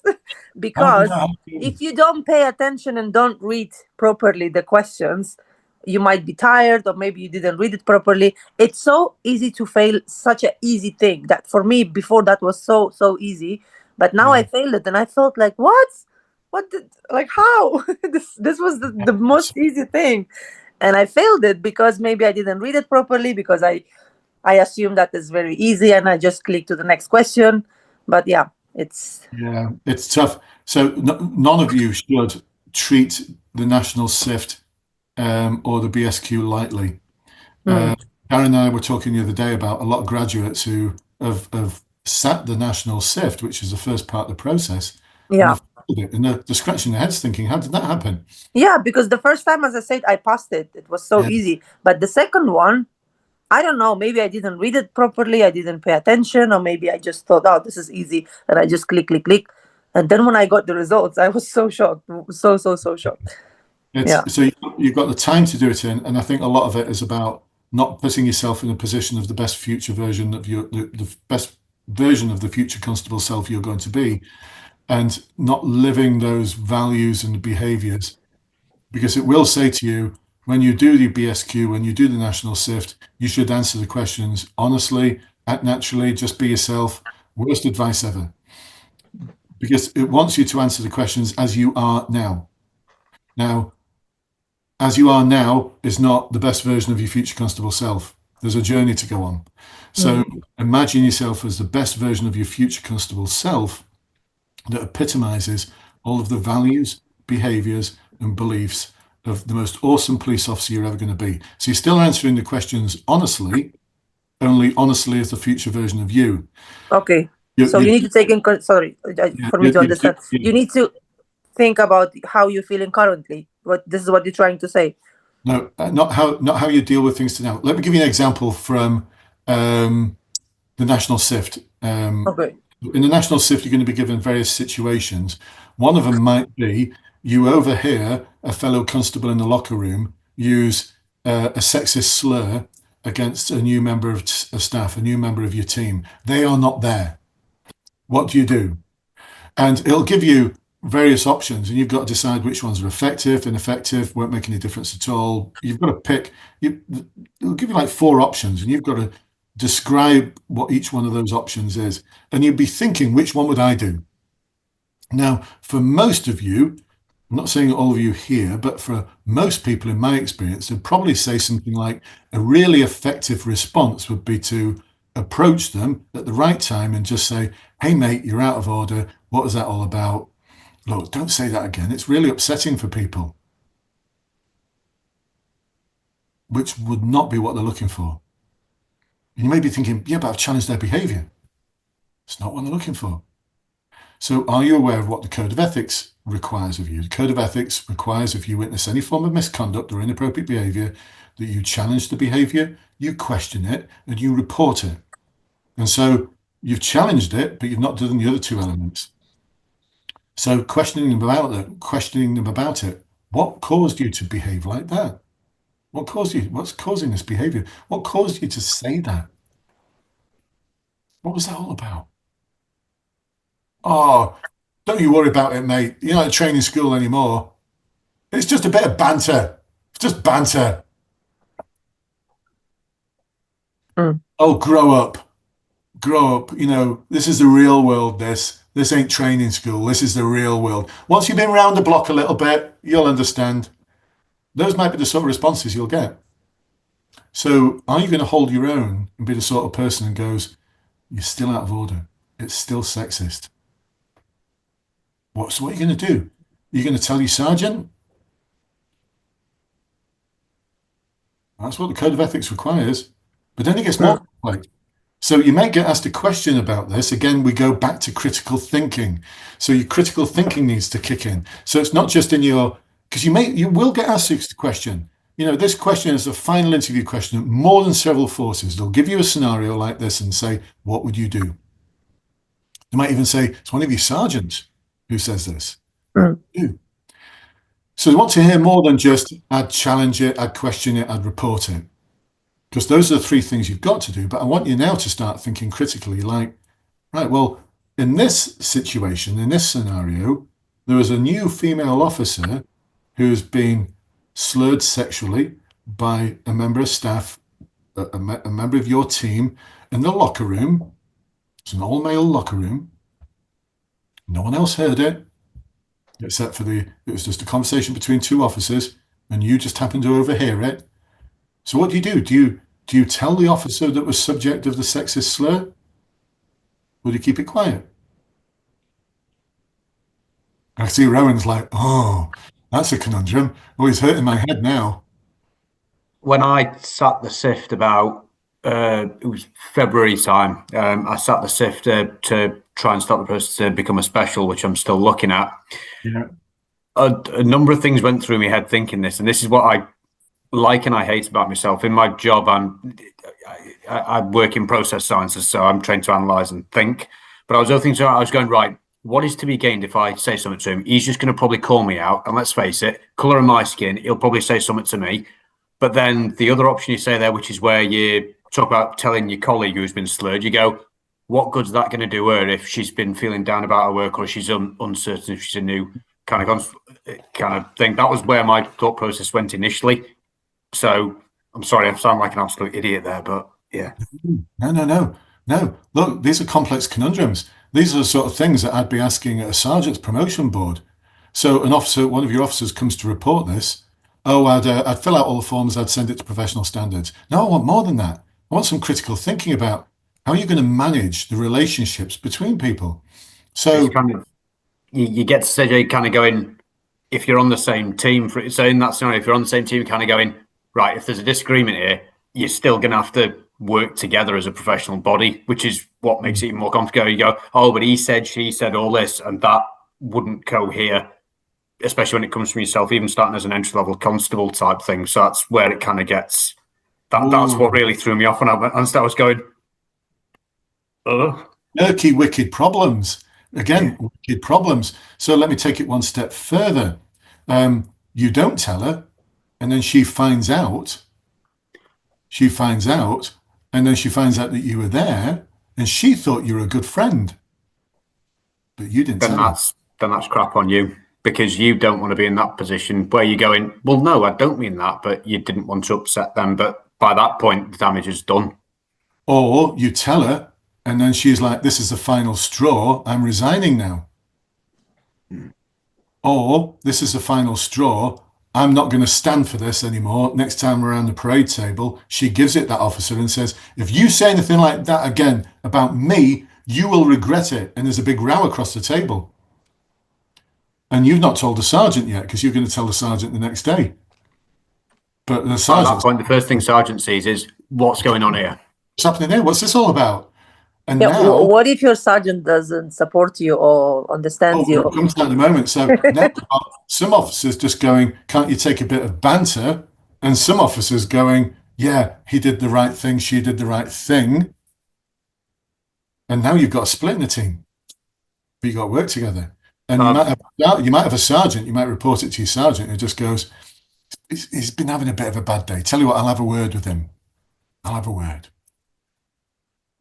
Because if you don't pay attention and don't read properly the questions, you might be tired, or maybe you didn't read it properly. It's so easy to fail such an easy thing that for me before that was so easy, but now I failed it and I felt like, how? this was the most easy thing, and I failed it because maybe I didn't read it properly, because I assume that is very easy and I just click to the next question. But it's tough. So none of you should treat the national SIFT or the BSQ lightly. Karen and I were talking the other day about a lot of graduates who have sat the national SIFT, which is the first part of the process. And they're scratching their heads thinking, how did that happen? Yeah, because the first time, as I said, I passed it. It was so easy. But the second one, I don't know, maybe I didn't read it properly, I didn't pay attention, or maybe I just thought, oh, this is easy, and I just click. And then when I got the results, I was so shocked, so shocked. So you've got the time to do it in, and I think a lot of it is about not putting yourself in a position of the best future version of the best version of the future constable self you're going to be, and not living those values and behaviors, because it will say to you, when you do the BSQ, when you do the national SIFT, you should answer the questions honestly, act naturally, just be yourself. Worst advice ever. Because it wants you to answer the questions as you are now. Now, as you are now is not the best version of your future constable self. There's a journey to go on. So imagine yourself as the best version of your future constable self that epitomizes all of the values, behaviors, and beliefs of the most awesome police officer you're ever going to be. So you're still answering the questions honestly, only honestly as the future version of you. Okay. So you need to take in, for me to understand, you need to think about how you're feeling currently. This is what you're trying to say. No, not how you deal with things to now. Let me give you an example from the national SIFT. Okay. In the national SIFT, you're going to be given various situations. One of them might be you overhear a fellow constable in the locker room use a sexist slur against a new member of staff, a new member of your team. They are not there. What do you do? And it'll give you various options, and you've got to decide which ones are effective, ineffective, won't make any difference at all. You've got to pick. It'll give you like 4 options, and you've got to describe what each one of those options is. And you'd be thinking, which one would I do? Now, for most of you, I'm not saying all of you here, but for most people in my experience, they'd probably say something like a really effective response would be to approach them at the right time and just say, hey, mate, you're out of order. What was that all about? Look, don't say that again. It's really upsetting for people, which would not be what they're looking for. And you may be thinking, yeah, but I've challenged their behavior. It's not what they're looking for. So are you aware of what the Code of Ethics requires of you? The Code of Ethics requires if you witness any form of misconduct or inappropriate behavior, that you challenge the behavior, you question it, and you report it. And so you've challenged it, but you've not done the other two elements. So questioning them about it. What caused you to behave like that? What caused you? What's causing this behavior? What caused you to say that? What was that all about? Oh, don't you worry about it, mate. You're not at training school anymore. It's just a bit of banter. It's just banter. Oh, grow up. Grow up. You know, this is the real world, this ain't training school. This is the real world. Once you've been around the block a little bit, you'll understand. Those might be the sort of responses you'll get. So are you going to hold your own and be the sort of person who goes, you're still out of order. It's still sexist. So what are you going to do? You're going to tell your sergeant? That's what the Code of Ethics requires. But then it gets more complex. So you may get asked a question about this. Again, we go back to critical thinking. So your critical thinking needs to kick in. So it's not just in your, because you will get asked this question. You know, this question is a final interview question, more than several forces. They'll give you a scenario like this and say, what would you do? They might even say, it's one of your sergeants who says this. So they want to hear more than just, I'd challenge it, I'd question it, I'd report it. Because those are the three things you've got to do. But I want you now to start thinking critically, like, right, well, in this situation, in this scenario, there was a new female officer who has been slurred sexually by a member of staff, a member of your team in the locker room. It's an all-male locker room. No one else heard it, except for it was just a conversation between two officers, and you just happened to overhear it. So what do? Do you tell the officer that was subject of the sexist slur? Or do you keep it quiet? I see Rowan's like, oh, that's a conundrum. Oh, he's hurting my head now. When I sat the SIFT about, it was February time, I sat the SIFT to try and start the process to become a special, which I'm still looking at. Yeah. A number of things went through my head thinking this, and this is what I like and I hate about myself. In my job, I work in process sciences, so I'm trained to analyze and think. But I was going, right, what is to be gained if I say something to him? He's just going to probably call me out, and let's face it, colour of my skin, he'll probably say something to me. But then the other option you say there, which is where you talk about telling your colleague who's been slurred, you go, what good's that going to do her if she's been feeling down about her work, or she's uncertain if she's a new kind of thing? That was where my thought process went initially. So I'm sorry, I sound like an absolute idiot there, but yeah. No. Look, these are complex conundrums. These are the sort of things that I'd be asking at a sergeant's promotion board. So one of your officers comes to report this. Oh, I'd fill out all the forms, I'd send it to professional standards. No, I want more than that. I want some critical thinking about how you're going to manage the relationships between people. So you get to say, you're kind of going, if you're on the same team, so in that scenario, if you're on the same team, kind of going, right, if there's a disagreement here, you're still going to have to work together as a professional body, which is what makes it even more complicated. You go, oh, but he said, she said all this, and that wouldn't cohere, especially when it comes from yourself, even starting as an entry-level constable type thing. So that's where it kind of gets, that's what really threw me off. And I was going, murky, wicked problems. Again, wicked problems. So let me take it one step further. You don't tell her, and then she finds out, and then she finds out that you were there, and she thought you were a good friend, but you didn't tell her. Then that's crap on you, because you don't want to be in that position where you're going, well, no, I don't mean that, but you didn't want to upset them. But by that point, the damage is done. Or you tell her, and then she's like, this is the final straw, I'm resigning now. Or this is the final straw. I'm not going to stand for this anymore. Next time around the parade table, she gives it that officer and says, if you say anything like that again about me, you will regret it. And there's a big row across the table. And you've not told the sergeant yet, because you're going to tell the sergeant the next day. But the sergeant... At that point, the first thing sergeant sees is, what's going on here? What's happening here? What's this all about? And Yeah, now... what if your sergeant doesn't support you or understands you? We'll come to that in a moment. So now some officers just going, can't you take a bit of banter? And some officers going, yeah, he did the right thing, she did the right thing. And now you've got a split in the team. But you've got to work together. And you might have a sergeant, you might report it to your sergeant who just goes, he's been having a bit of a bad day. Tell you what, I'll have a word with him. I'll have a word.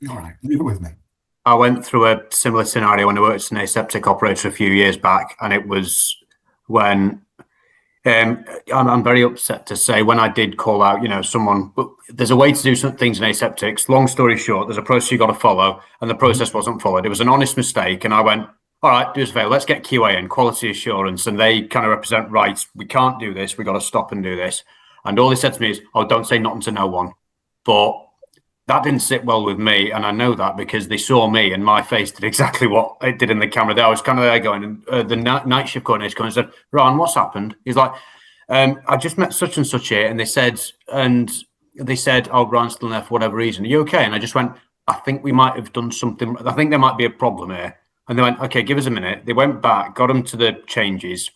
All right, leave it with me. I went through a similar scenario when I worked as an aseptic operator a few years back, and it was when I'm very upset to say when I did call out, someone. But there's a way to do some things in aseptics. Long story short, there's a process you got to follow, and the process wasn't followed. It was an honest mistake, and I went, all right, do us a favor, let's get QA in, quality assurance, and they kind of represent rights. We can't do this. We got to stop and do this. And all they said to me is, oh, don't say nothing to no one. But that didn't sit well with me, and I know that because they saw me and my face did exactly what it did in the camera there. I was kind of there going, and the night shift coordinator came and said, Ron, what's happened? He's like, I just met such and such here, and they said, oh, Ron's still there for whatever reason. Are you okay? And I just went, I think we might have done something. I think there might be a problem here. And they went, okay, give us a minute. They went back, got them to the changes.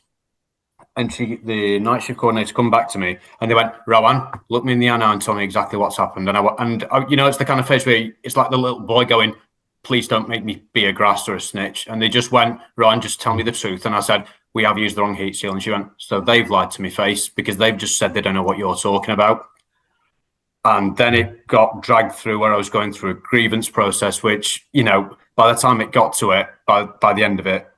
And the night shift coordinator come back to me and they went, Rowan, look me in the eye now and tell me exactly what's happened. And it's the kind of face where it's like the little boy going, please don't make me be a grass or a snitch. And they just went, Rowan, just tell me the truth. And I said, we have used the wrong heat seal. And she went, so they've lied to me face because they've just said they don't know what you're talking about. And then it got dragged through where I was going through a grievance process, which, by the time it got to it, by the end of it,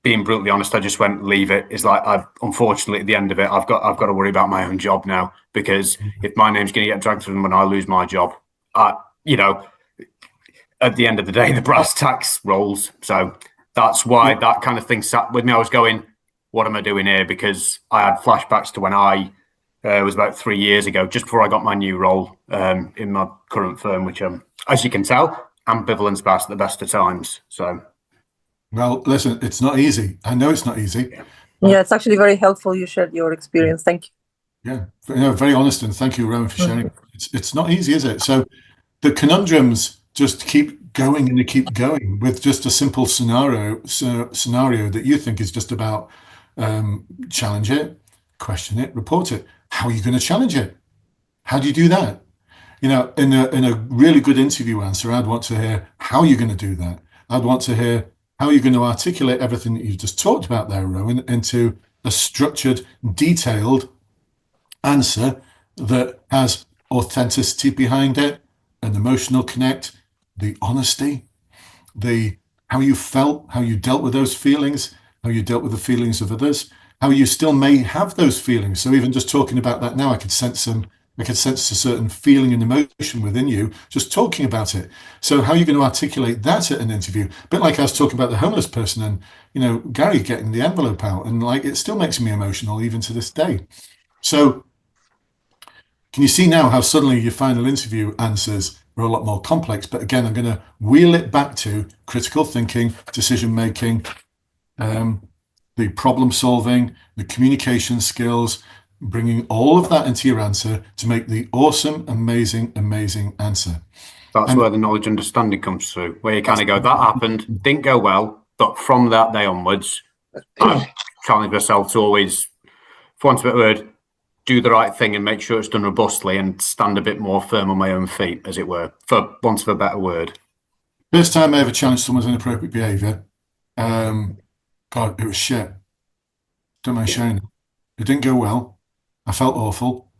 being brutally honest, I just went, leave it. It's like, unfortunately, at the end of it, I've got to worry about my own job now, because if my name's going to get dragged through them when I lose my job, at the end of the day, the brass tacks rolls. So that's why that kind of thing sat with me. I was going, what am I doing here? Because I had flashbacks to when I was about 3 years ago, just before I got my new role in my current firm, which, as you can tell, ambivalence past at the best of times. So, well, listen, it's not easy. I know it's not easy. Yeah, it's actually very helpful. You shared your experience. Thank you. Yeah, very honest, and thank you, Rowan, for sharing. It's not easy, is it? So the conundrums just keep going and they keep going with just a simple scenario that you think is just about challenge it, question it, report it. How are you going to challenge it? How do you do that? In a really good interview answer, I'd want to hear how you're going to do that. I'd want to hear how you're going to articulate everything that you've just talked about there, Rowan, into a structured, detailed answer that has authenticity behind it, an emotional connect, the honesty, the how you felt, how you dealt with those feelings, how you dealt with the feelings of others, how you still may have those feelings. So even just talking about that now, I could sense a certain feeling and emotion within you just talking about it. So how are you going to articulate that at an interview? A bit like I was talking about the homeless person and, Gary getting the envelope out, and it still makes me emotional even to this day. So can you see now how suddenly your final interview answers are a lot more complex? But again, I'm going to wheel it back to critical thinking, decision making, the problem solving, the communication skills, bringing all of that into your answer to make the awesome, amazing answer. That's where the knowledge understanding comes through, where you kind of go, that happened, didn't go well, but from that day onwards, I've challenged myself to always, for want of a better word, do the right thing and make sure it's done robustly and stand a bit more firm on my own feet, as it were, for want of a better word. First time I ever challenged someone's inappropriate behaviour, God, it was shit. Don't mind sharing it. It didn't go well. I felt awful.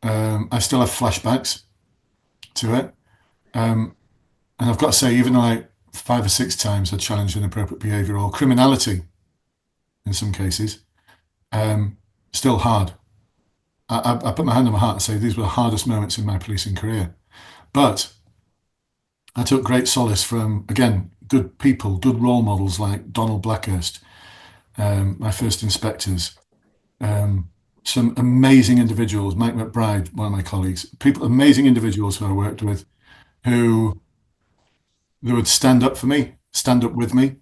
I still have flashbacks to it. And I've got to say, even like 5 or 6 times I challenged inappropriate behaviour or criminality in some cases, still hard. I put my hand on my heart and say these were the hardest moments in my policing career. But I took great solace from, again, good people, good role models like Donald Blackhurst, my first inspectors, some amazing individuals, Mike McBride, one of my colleagues, amazing individuals who I worked with, who they would stand up for me, stand up with me,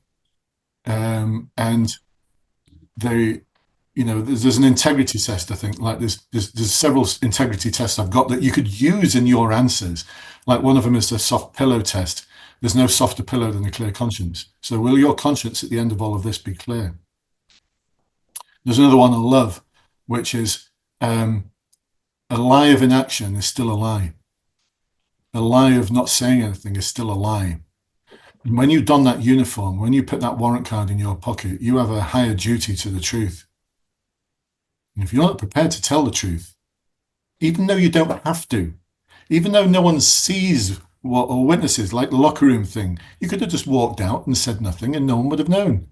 and they, there's an integrity test. I think like there's several integrity tests I've got that you could use in your answers. Like one of them is the soft pillow test. There's no softer pillow than a clear conscience. So will your conscience at the end of all of this be clear? There's another one I love, which is a lie of inaction is still a lie. A lie of not saying anything is still a lie. And when you don that uniform, when you put that warrant card in your pocket, you have a higher duty to the truth. And if you're not prepared to tell the truth, even though you don't have to, even though no one sees or witnesses, like the locker room thing, you could have just walked out and said nothing and no one would have known.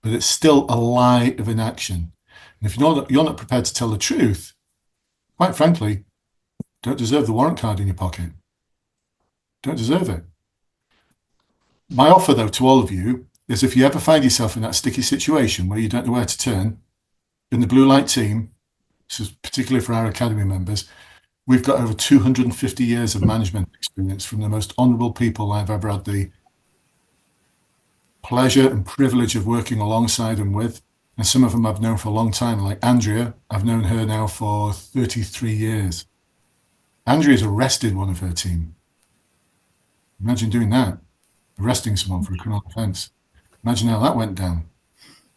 But it's still a lie of inaction. And if you're not prepared to tell the truth, quite frankly, don't deserve the warrant card in your pocket. Don't deserve it. My offer, though, to all of you is if you ever find yourself in that sticky situation where you don't know where to turn, in the Blue Light team, this is particularly for our Academy members, we've got over 250 years of management experience from the most honourable people I've ever had the pleasure and privilege of working alongside and with. And some of them I've known for a long time, like Andrea. I've known her now for 33 years. Andrea's arrested one of her team. Imagine doing that, arresting someone for a criminal offence. Imagine how that went down.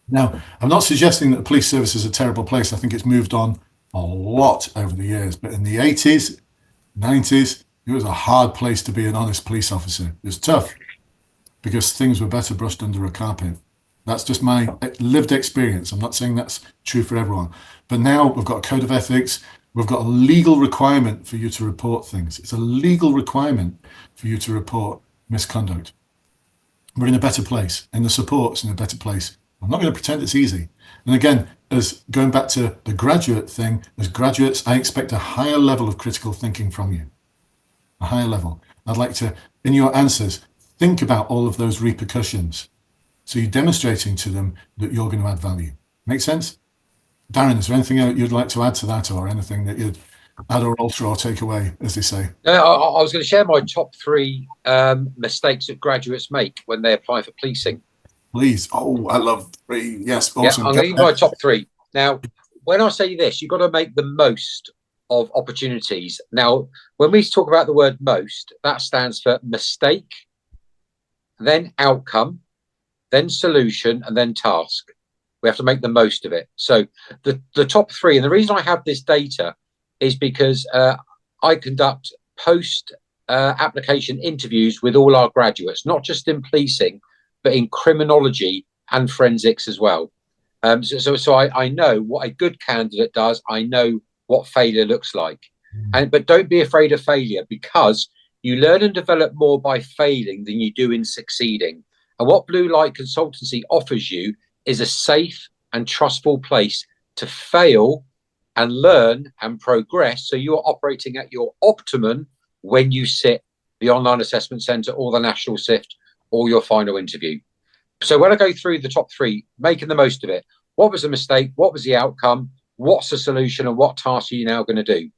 Now, I'm not suggesting that the police service is a terrible place. I think it's moved on a lot over the years. But in the 80s, 90s, it was a hard place to be an honest police officer. It was tough because things were better brushed under a carpet. That's just my lived experience. I'm not saying that's true for everyone. But now we've got a code of ethics. We've got a legal requirement for you to report things. It's a legal requirement for you to report misconduct. We're in a better place, and the support's in a better place. I'm not going to pretend it's easy. And again, as going back to the graduate thing, as graduates, I expect a higher level of critical thinking from you. A higher level. I'd like to, in your answers, think about all of those repercussions. So you're demonstrating to them that you're going to add value. Make sense? Darren, is there anything you'd like to add to that, or anything that you'd add or alter or take away, as they say? I was going to share my top 3 mistakes that graduates make when they apply for policing. Please. Oh, I love 3. Yes, awesome. Yeah, I'm going to give my top 3. Now, when I say this, you've got to make the most of opportunities. Now, when we talk about the word most, that stands for mistake, then outcome, then solution, and then task. We have to make the most of it. So the top 3, and the reason I have this data is because I conduct post application interviews with all our graduates, not just in policing, but in criminology and forensics as well. So I know what a good candidate does. I know what failure looks like. But don't be afraid of failure, because you learn and develop more by failing than you do in succeeding. And what Blue Light Consultancy offers you is a safe and trustful place to fail and learn and progress, so you're operating at your optimum when you sit the online assessment centre or the national SIFT or your final interview. So when I go through the top 3, making the most of it, what was the mistake, what was the outcome, what's the solution, and what task are you now going to do?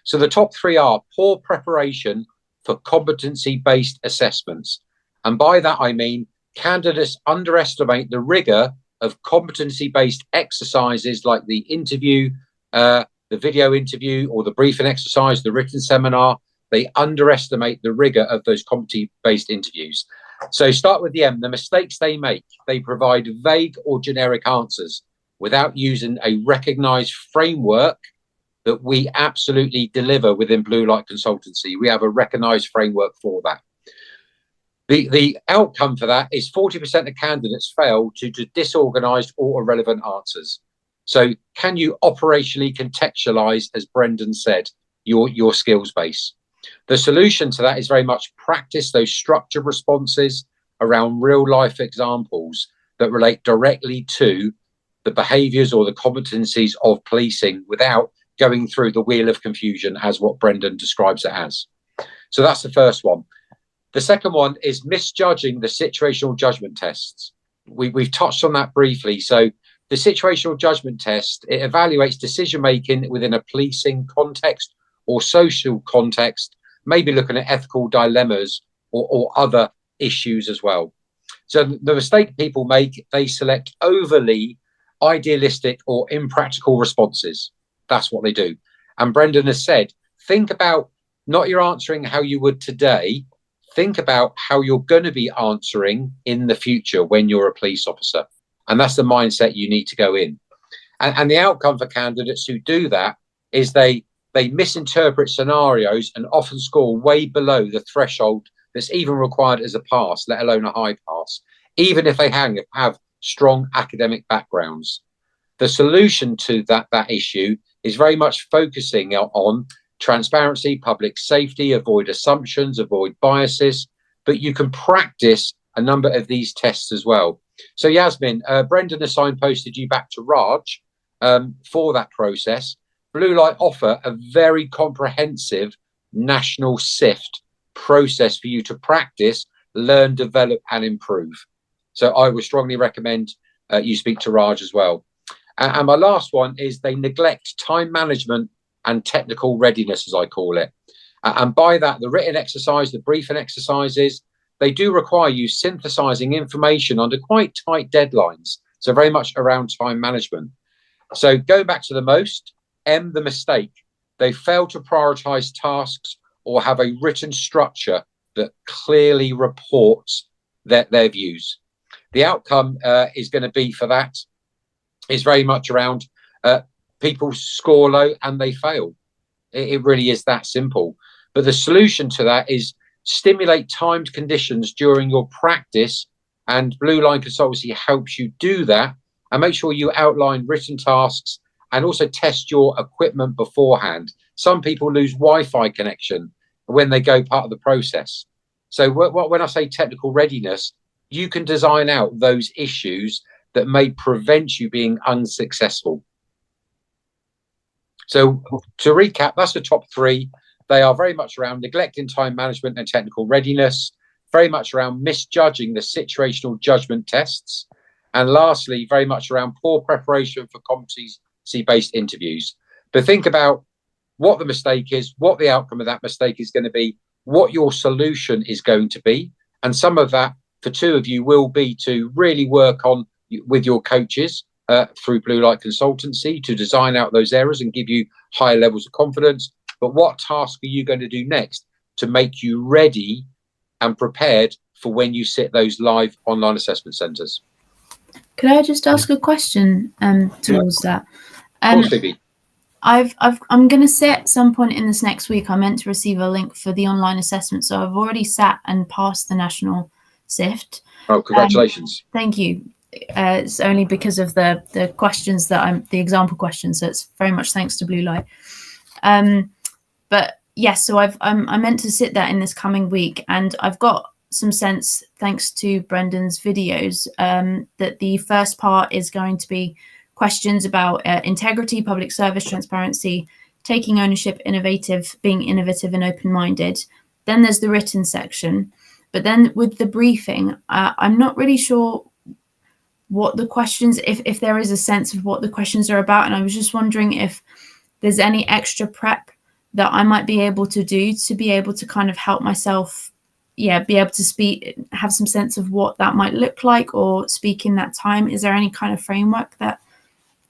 So the top 3 are poor preparation for competency-based assessments. And by that I mean candidates underestimate the rigour of competency-based exercises like the interview, the video interview, or the briefing exercise, the written seminar. They underestimate the rigor of those competency-based interviews. So start with the M, the mistakes they make. They provide vague or generic answers without using a recognized framework that we absolutely deliver within Blue Light Consultancy. We have a recognized framework for that. The outcome for that is 40% of candidates fail due to disorganized or irrelevant answers. So can you operationally contextualize, as Brendan said, your skills base? The solution to that is very much practice those structured responses around real life examples that relate directly to the behaviours or the competencies of policing without going through the wheel of confusion, as what Brendan describes it as. So that's the first one. The second one is misjudging the situational judgment tests. We've touched on that briefly. So the situational judgment test, it evaluates decision making within a policing context or social context, maybe looking at ethical dilemmas or other issues as well. So the mistake people make, they select overly idealistic or impractical responses. That's what they do. And Brendan has said, think about not your answering how you would today, think about how you're going to be answering in the future when you're a police officer. And that's the mindset you need to go in. And the outcome for candidates who do that is they misinterpret scenarios and often score way below the threshold that's even required as a pass, let alone a high pass, even if they have strong academic backgrounds. The solution to that issue is very much focusing on transparency, public safety, avoid assumptions, avoid biases, but you can practice a number of these tests as well. So Yasmin, Brendan has signposted you back to Raj for that process. Blue Light offer a very comprehensive national SIFT process for you to practice, learn, develop and improve. So I would strongly recommend you speak to Raj as well. And my last one is they neglect time management and technical readiness, as I call it. And by that, the written exercise, the briefing exercises, they do require you synthesizing information under quite tight deadlines. So very much around time management. So going back to the mistake, they fail to prioritize tasks or have a written structure that clearly reports their views. The outcome is going to be for that is very much around people score low and they fail. It really is that simple. But the solution to that is stimulate timed conditions during your practice, and Blue Line Consultancy helps you do that, and make sure you outline written tasks and also test your equipment beforehand. Some people lose Wi-Fi connection when they go part of the process. So when I say technical readiness, you can design out those issues that may prevent you being unsuccessful. So to recap, that's the top three. They are very much around neglecting time management and technical readiness, very much around misjudging the situational judgment tests, and lastly, very much around poor preparation for competency-based interviews. But think about what the mistake is, what the outcome of that mistake is going to be, what your solution is going to be. And some of that for two of you will be to really work on with your coaches through Blue Light Consultancy to design out those errors and give you higher levels of confidence. But what task are you going to do next to make you ready and prepared for when you sit those live online assessment centres? Could I just ask a question towards that? Of course, Phoebe. I'm going to sit at some point in this next week. I meant to receive a link for the online assessment, so I've already sat and passed the national SIFT. Oh, congratulations! Thank you. It's only because of the questions that the example questions. So it's very much thanks to Blue Light. But yes, so I'm meant to sit that in this coming week, and I've got some sense, thanks to Brendan's videos, that the first part is going to be questions about integrity, public service, transparency, taking ownership, being innovative and open-minded. Then there's the written section. But then with the briefing, I'm not really sure what the questions, if there is a sense of what the questions are about. And I was just wondering if there's any extra prep that I might be able to do to be able to kind of help myself, be able to speak, have some sense of what that might look like or speak in that time. Is there any kind of framework that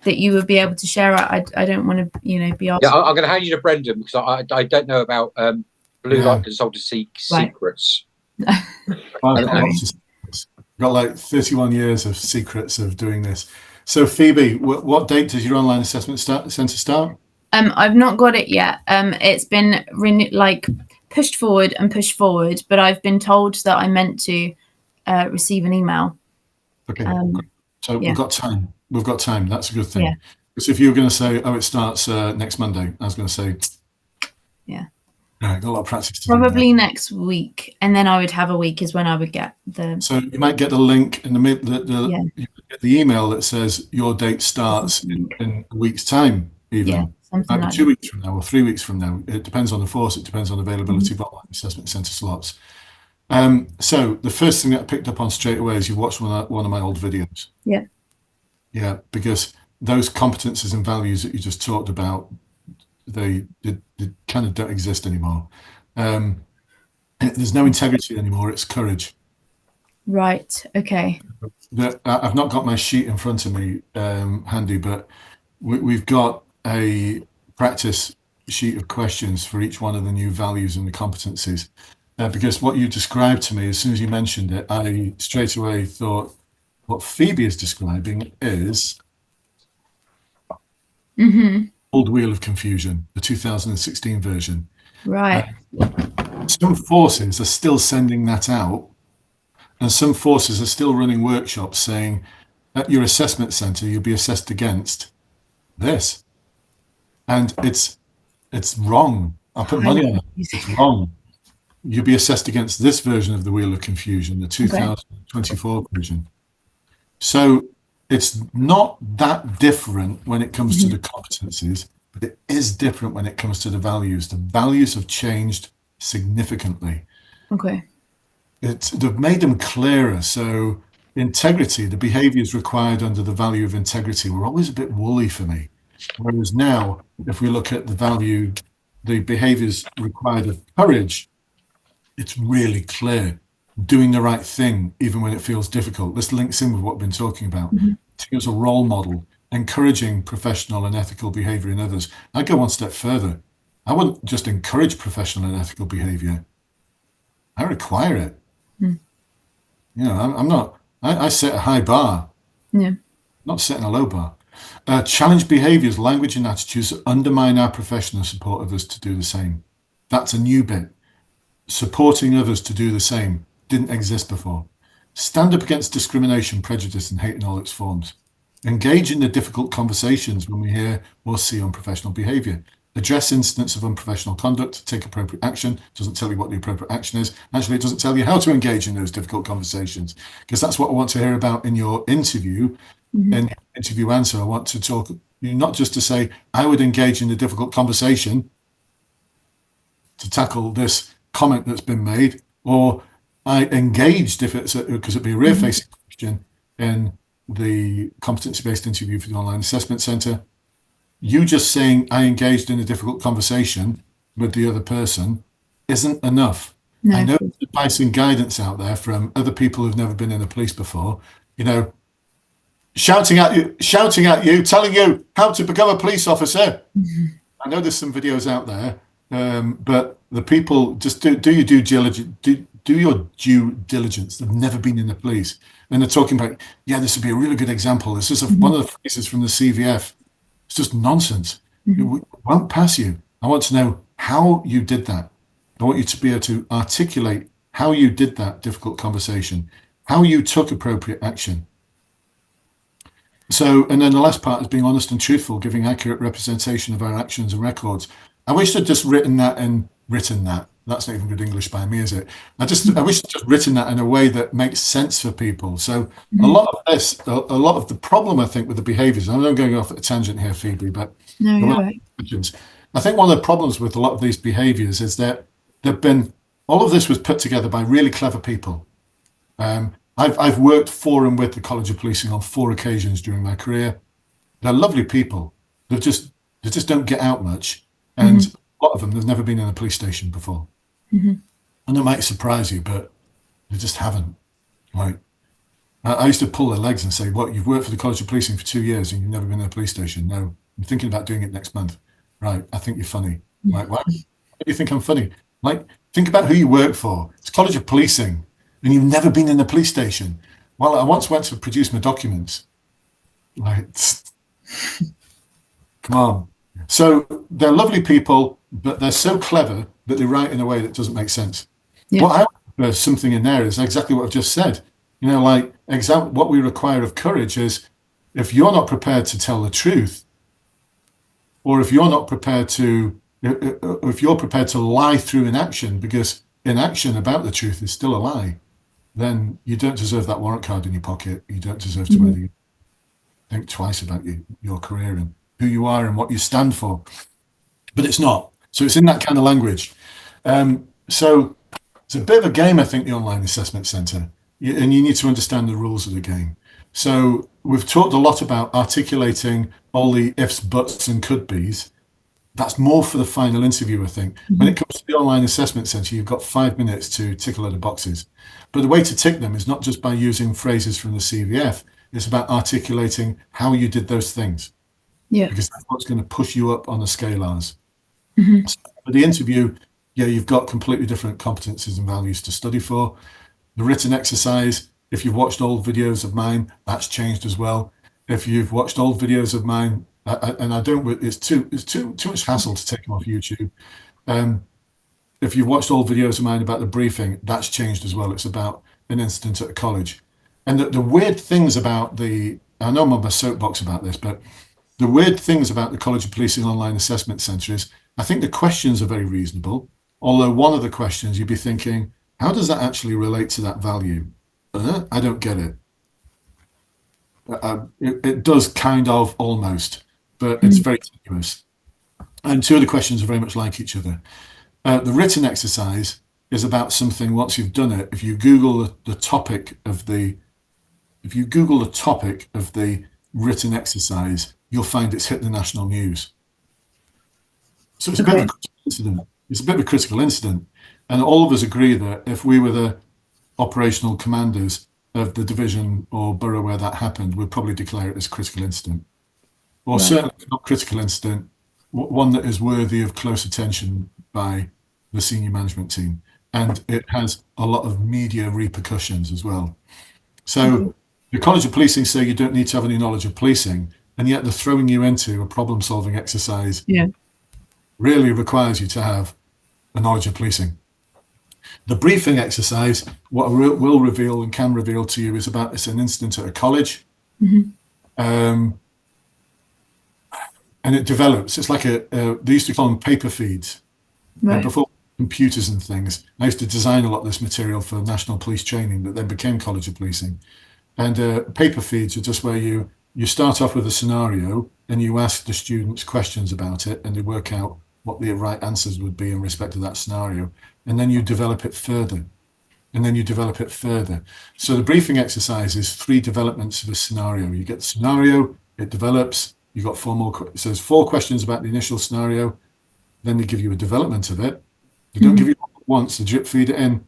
you would be able to share? I don't want to, be asked. Yeah, I'm going to hand you to Brendan because I don't know about Blue Light Consultancy secrets. I've got like 31 years of secrets of doing this. So Phoebe, what date does your online assessment centre start? I've not got it yet. It's been pushed forward, but I've been told that I'm meant to receive an email. Okay, so we've got time. We've got time. That's a good thing. Yeah. Because if you were going to say, it starts next Monday, I was going to say, got a lot of practice to probably next week, and then I would have a week is when I would get the. So you might get the link in the email that says your date starts in a week's time, even. Maybe 2 weeks from now or 3 weeks from now. It depends on the force. It depends on the availability of online assessment centre slots. So the first thing that I picked up on straight away is you watched one of my old videos. Yeah. Yeah, because those competences and values that you just talked about, they kind of don't exist anymore. There's no integrity anymore. It's courage. Right. Okay. I've not got my sheet in front of me handy, but we've got a practice sheet of questions for each one of the new values and the competencies. Because what you described to me, as soon as you mentioned it, I straight away thought what Phoebe is describing is Old Wheel of Confusion, the 2016 version. Right. Some forces are still sending that out, and some forces are still running workshops saying at your assessment centre you'll be assessed against this, and it's wrong. I'll put money on it. It's wrong. You'll be assessed against this version of the Wheel of Confusion, the 2024 version. So it's not that different when it comes to the competencies, but it is different when it comes to the values. The values have changed significantly. Okay. They've made them clearer. So integrity, the behaviors required under the value of integrity were always a bit woolly for me. Whereas now, if we look at the value, the behaviors required of courage, it's really clear. Doing the right thing, even when it feels difficult. This links in with what we've been talking about. As a role model, encouraging professional and ethical behavior in others. I go one step further. I wouldn't just encourage professional and ethical behavior. I require it. You know, I'm not, I set a high bar, not setting a low bar. Challenge behaviors, language and attitudes that undermine our profession and support others to do the same. That's a new bit. Supporting others to do the same didn't exist before. Stand up against discrimination, prejudice, and hate in all its forms. Engage in the difficult conversations when we hear or see unprofessional behavior. Address incidents of unprofessional conduct, take appropriate action. It doesn't tell you what the appropriate action is. Actually, it doesn't tell you how to engage in those difficult conversations, because that's what I want to hear about in your interview. In your interview answer, I want to talk, not just to say, I would engage in the difficult conversation to tackle this comment that's been made, or I engaged, if it's because it'd be a rear-facing question in the competency-based interview for the online assessment centre. You just saying I engaged in a difficult conversation with the other person isn't enough. No. I know there's advice and guidance out there from other people who've never been in the police before, shouting at you, telling you how to become a police officer. I know there's some videos out there, but the people just do your due diligence. Do your due diligence. They've never been in the police, and they're talking about, this would be a really good example. This is one of the phrases from the CVF. It's just nonsense. It won't pass you. I want to know how you did that. I want you to be able to articulate how you did that difficult conversation, how you took appropriate action. So, and then the last part is being honest and truthful, giving accurate representation of our actions and records. I wish I'd just written that. That's not even good English by me, is it? I wish I'd just written that in a way that makes sense for people. So a lot of the problem, I think, with the behaviors, I'm not going off at a tangent here, Phoebe, but No, you're right. I think one of the problems with a lot of these behaviors is that all of this was put together by really clever people. I've worked for and with the College of Policing on 4 occasions during my career. They're lovely people. They just don't get out much. And a lot of them, they've never been in a police station before. And it might surprise you, but they just haven't. Like, I used to pull their legs and say, "What, you've worked for the College of Policing for 2 years and you've never been in a police station?" "No, I'm thinking about doing it next month." "Right, I think you're funny." Like, "Why do you think I'm funny?" Like, think about who you work for. It's College of Policing and you've never been in a police station. Well, I once went to produce my documents. Like, come on. So they're lovely people, but they're so clever that they write in a way that doesn't make sense. What there's something in there is exactly what I've just said. What we require of courage is, if you're not prepared to tell the truth, or if you're prepared to lie through inaction, because inaction about the truth is still a lie, then you don't deserve that warrant card in your pocket. You don't deserve to whether you think twice about your career and who you are and what you stand for. But it's not. So it's in that kind of language. So it's a bit of a game, I think, the online assessment centre. And you need to understand the rules of the game. So we've talked a lot about articulating all the ifs, buts, and could be's. That's more for the final interview, I think. When it comes to the online assessment centre, you've got 5 minutes to tick a load of boxes. But the way to tick them is not just by using phrases from the CVF, it's about articulating how you did those things. Yeah. Because that's what's going to push you up on the scalars. Mm-hmm. So for the interview, yeah, you've got completely different competencies and values to study for. The written exercise, if you've watched old videos of mine, that's changed as well. If you've watched old videos of mine, and I don't, it's too much hassle to take them off YouTube. If you've watched old videos of mine about the briefing, that's changed as well. It's about an incident at a college. And the weird things about I know I'm on my soapbox about this, but the weird things about the College of Policing Online Assessment Centre is I think the questions are very reasonable. Although one of the questions you'd be thinking, how does that actually relate to that value? I don't get it. It does kind of almost, but it's very tenuous. And two of the questions are very much like each other. The written exercise is about something. Once you've done it, if you Google the topic of the written exercise, you'll find it's hit the national news. So it's a bit of a critical incident. It's a bit of a critical incident, and all of us agree that if we were the operational commanders of the division or borough where that happened, we'd probably declare it as critical incident, or certainly not critical incident, one that is worthy of close attention by the senior management team, and it has a lot of media repercussions as well. So the College of Policing say you don't need to have any knowledge of policing, and yet they're throwing you into a problem-solving exercise. Yeah. Really requires you to have a knowledge of policing. The briefing exercise, what I will reveal and can reveal to you is about it's an incident at a college. And it develops. It's like they used to call them paper feeds. Right. Before computers and things, I used to design a lot of this material for National Police Training that then became College of Policing. And paper feeds are just where you start off with a scenario and you ask the students questions about it and they work out what the right answers would be in respect to that scenario. And then you develop it further. And then you develop it further. So the briefing exercise is 3 developments of a scenario. You get the scenario, it develops, you've got 4 more. So there's 4 questions about the initial scenario. Then they give you a development of it. They don't give you all at once, they drip feed it in.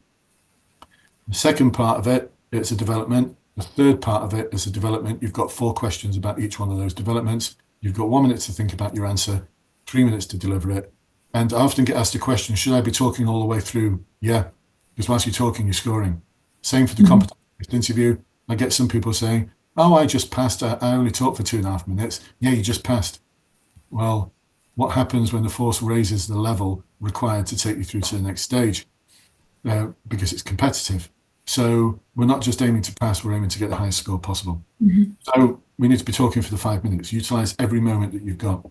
The second part of it, it's a development. The third part of it is a development. You've got 4 questions about each one of those developments. You've got 1 minute to think about your answer, 3 minutes to deliver it. And I often get asked the question, should I be talking all the way through? Yeah, because whilst you're talking, you're scoring. Same for the competency interview. I get some people saying, oh, I just passed. I only talked for 2.5 minutes. Yeah, you just passed. Well, what happens when the force raises the level required to take you through to the next stage? Because it's competitive. So we're not just aiming to pass, we're aiming to get the highest score possible. So we need to be talking for the 5 minutes. Utilize every moment that you've got.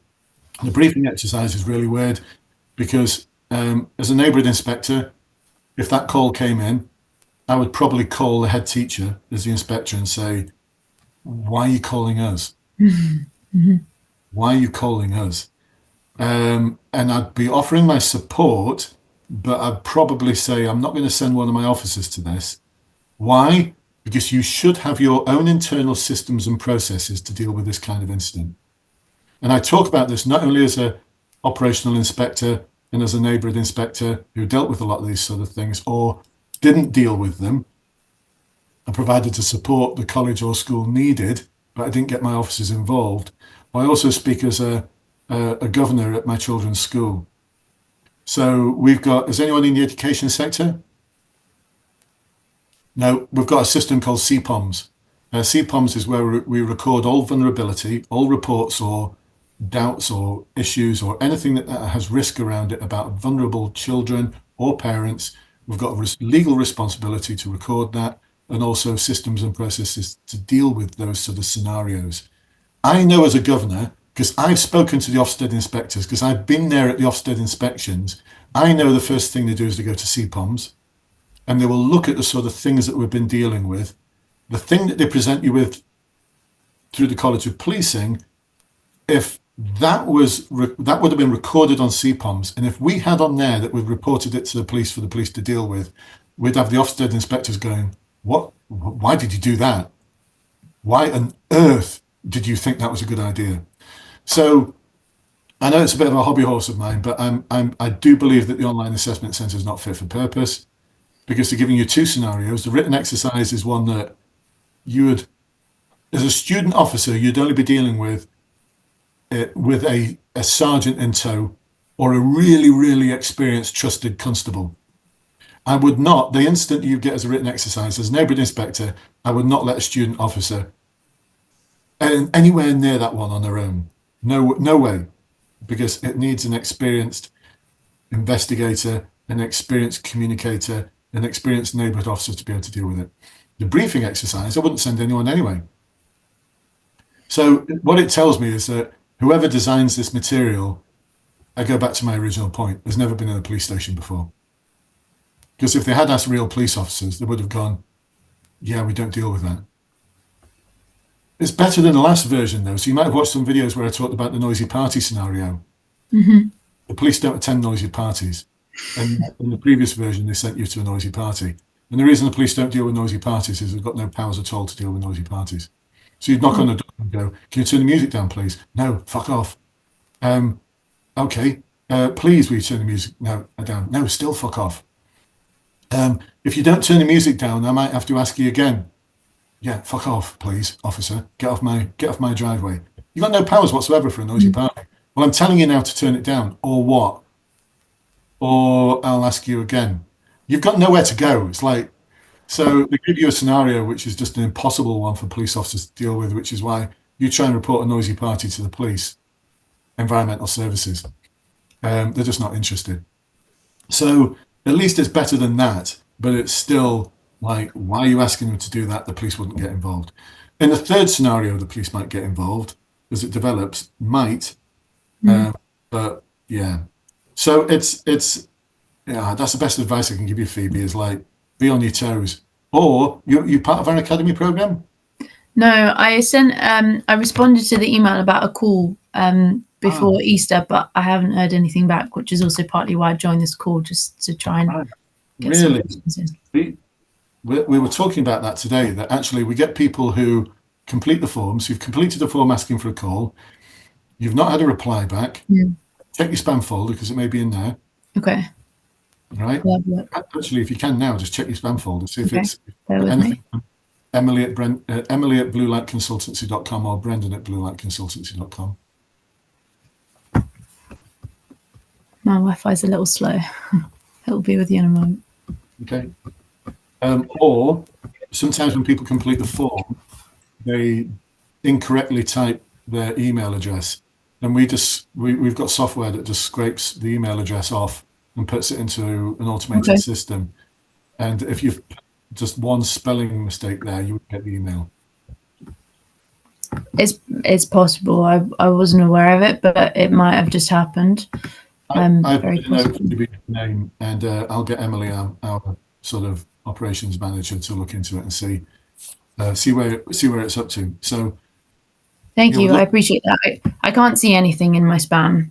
The briefing exercise is really weird because as a neighbourhood inspector, if that call came in, I would probably call the head teacher as the inspector and say, why are you calling us? Why are you calling us? And I'd be offering my support, but I'd probably say, I'm not going to send one of my officers to this. Why? Because you should have your own internal systems and processes to deal with this kind of incident. And I talk about this not only as a operational inspector and as a neighbourhood inspector who dealt with a lot of these sort of things or didn't deal with them and provided the support the college or school needed, but I didn't get my officers involved. I also speak as a governor at my children's school. So we've got, is anyone in the education sector? No, we've got a system called CPOMS. CPOMS is where we record all vulnerability, all reports or doubts or issues or anything that has risk around it about vulnerable children or parents. We've got a legal responsibility to record that and also systems and processes to deal with those sort of scenarios. I know as a governor, because I've spoken to the Ofsted inspectors, because I've been there at the Ofsted inspections, I know the first thing they do is they go to CPOMS and they will look at the sort of things that we've been dealing with. The thing that they present you with through the College of Policing, if that would have been recorded on CPOMS, and if we had on there that we've reported it to the police for the police to deal with, we'd have the Ofsted inspectors going, what? Why did you do that? why on earth did you think that was a good idea? So I know it's a bit of a hobby horse of mine, but I do believe that the online assessment centre is not fit for purpose, because they're giving you two scenarios. The written exercise is one that you would, as a student officer, you'd only be dealing with a sergeant in tow or a really, really experienced, trusted constable. I would not, the instant you get as a written exercise, as a neighbourhood inspector, I would not let a student officer anywhere near that one on their own. No way, because it needs an experienced investigator, an experienced communicator, an experienced neighbourhood officer to be able to deal with it. The briefing exercise, I wouldn't send anyone anyway. So what it tells me is that whoever designs this material, I go back to my original point, has never been in a police station before. Because if they had asked real police officers, they would have gone, yeah, we don't deal with that. It's better than the last version, though. So you might have watched some videos where I talked about the noisy party scenario. Mm-hmm. The police don't attend noisy parties. And in the previous version, they sent you to a noisy party. And the reason the police don't deal with noisy parties is they've got no powers at all to deal with noisy parties. So you'd knock on the door and go, can you turn the music down, please? No, fuck off. Okay, please, will you turn the music down? No, still fuck off. If you don't turn the music down, I might have to ask you again. Yeah, fuck off, please, officer. Get off my driveway. You've got no powers whatsoever for a noisy party. Well, I'm telling you now to turn it down, or what? Or I'll ask you again. You've got nowhere to go. It's like, so they give you a scenario which is just an impossible one for police officers to deal with, which is why you try and report a noisy party to the police, environmental services. They're just not interested. So at least it's better than that, but it's still like, why are you asking them to do that? The police wouldn't get involved. In the third scenario, the police might get involved as it develops, but yeah. So it's that's the best advice I can give you, Phoebe, is like, be on your toes. Or you part of our academy program? No, I responded to the email about a call before Easter, but I haven't heard anything back, which is also partly why I joined this call, just to try and get some responses. We were talking about that today, that actually we get people who complete the forms, who've completed the form asking for a call, you've not had a reply back, check your spam folder because it may be in there. Okay. Right? Actually, if you can now, just check your spam folder, see if it's anything from Emily at bluelightconsultancy.com or Brendan at bluelightconsultancy.com. My Wi-Fi is a little slow. It'll be with you in a moment. Okay. Or sometimes when people complete the form, they incorrectly type their email address, and we've got software that just scrapes the email address off and puts it into an automated system. And if you've just one spelling mistake there, you would get the email. It's possible. I wasn't aware of it, but it might have just happened. I've very made a note possible. of your name, and I'll get Emily, our sort of operations manager, to look into it and see where it's up to. So Thank you. I appreciate that. I can't see anything in my spam.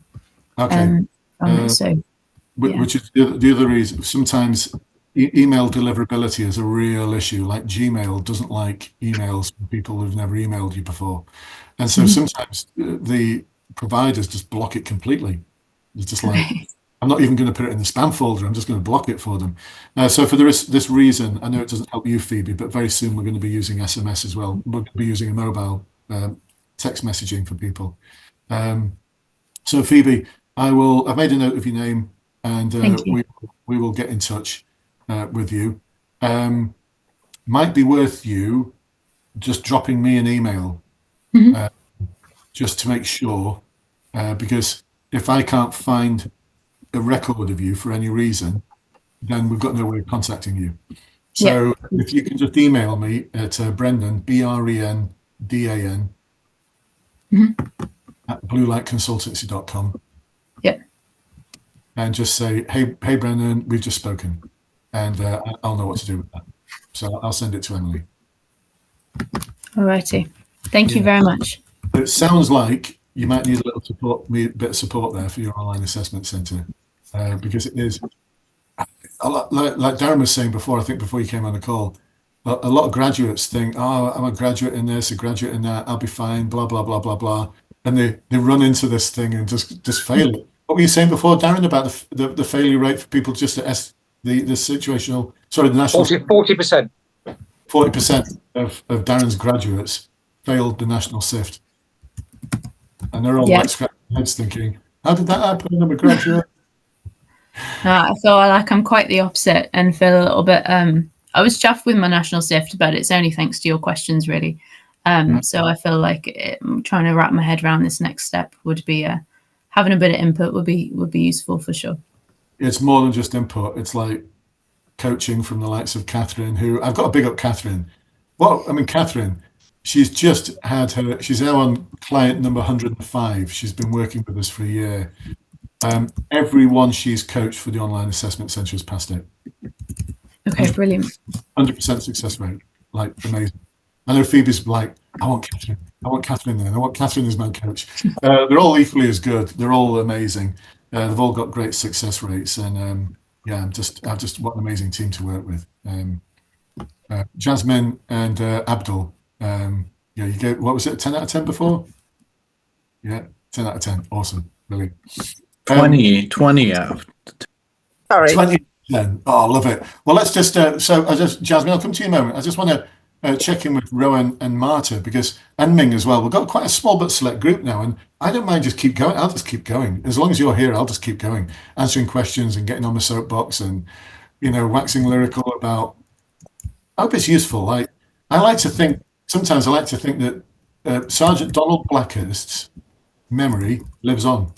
okay. Which is the other reason. Sometimes email deliverability is a real issue. Like Gmail doesn't like emails from people who've never emailed you before, and so sometimes the providers just block it completely. It's just like, I'm not even going to put it in the spam folder. I'm just going to block it for them. So for this reason, I know it doesn't help you, Phoebe, but very soon we're going to be using SMS as well. We're going to be using a mobile text messaging for people. So Phoebe, I've made a note of your name, and we will get in touch with you. Might be worth you just dropping me an email just to make sure, because if I can't find a record of you for any reason, then we've got no way of contacting you. So if you can just email me at Brendan, BRENDAN, at bluelightconsultancy.com. Yep. And just say, hey Brendan, we've just spoken, and I'll know what to do with that. So I'll send it to Emily. All righty. Thank you very much. It sounds like you might need a little support, bit of support there for your online assessment centre, because it is, like Darren was saying before, I think before you came on the call, a lot of graduates think, oh, I'm a graduate in this, a graduate in that, I'll be fine, blah, blah, blah, blah, blah. And they run into this thing and just fail it. What were you saying before, Darren, about the failure rate for people just to the situational, sorry, the national 40%. 40% of Darren's graduates failed the national SIFT. And they're all like scratching their heads thinking, how did that happen? I'm a graduate. I feel like I'm quite the opposite and feel a little bit I was chuffed with my national SIFT, but it's only thanks to your questions, really. So I feel like trying to wrap my head around this next step would be having a bit of input would be useful for sure. It's more than just input. It's like coaching from the likes of Catherine, who I've got to big up Catherine. Well, I mean, Catherine, she's just had she's now on client number 105. She's been working with us for a year. Everyone she's coached for the online assessment centre has passed it. Okay, brilliant. 100% success rate, like amazing. I know Phoebe's like, I want Catherine there. I want Catherine as my coach. They're all equally as good. They're all amazing. They've all got great success rates, and yeah, I've just what an amazing team to work with. Jasmine and Abdul. Yeah, you get, what was it, 10 out of 10 before? Yeah, 10 out of 10. Awesome, brilliant. 20 out of 10. Sorry. 20. Oh, love it. Well, let's just Jasmine, I'll come to you in a moment. I just want to check in with Rowan and Marta and Ming as well. We've got quite a small but select group now, and I don't mind just keep going. I'll just keep going. As long as you're here, I'll just keep going, answering questions and getting on the soapbox and, waxing lyrical about, I hope it's useful. Like, sometimes I like to think that Sergeant Donald Blackhurst's memory lives on.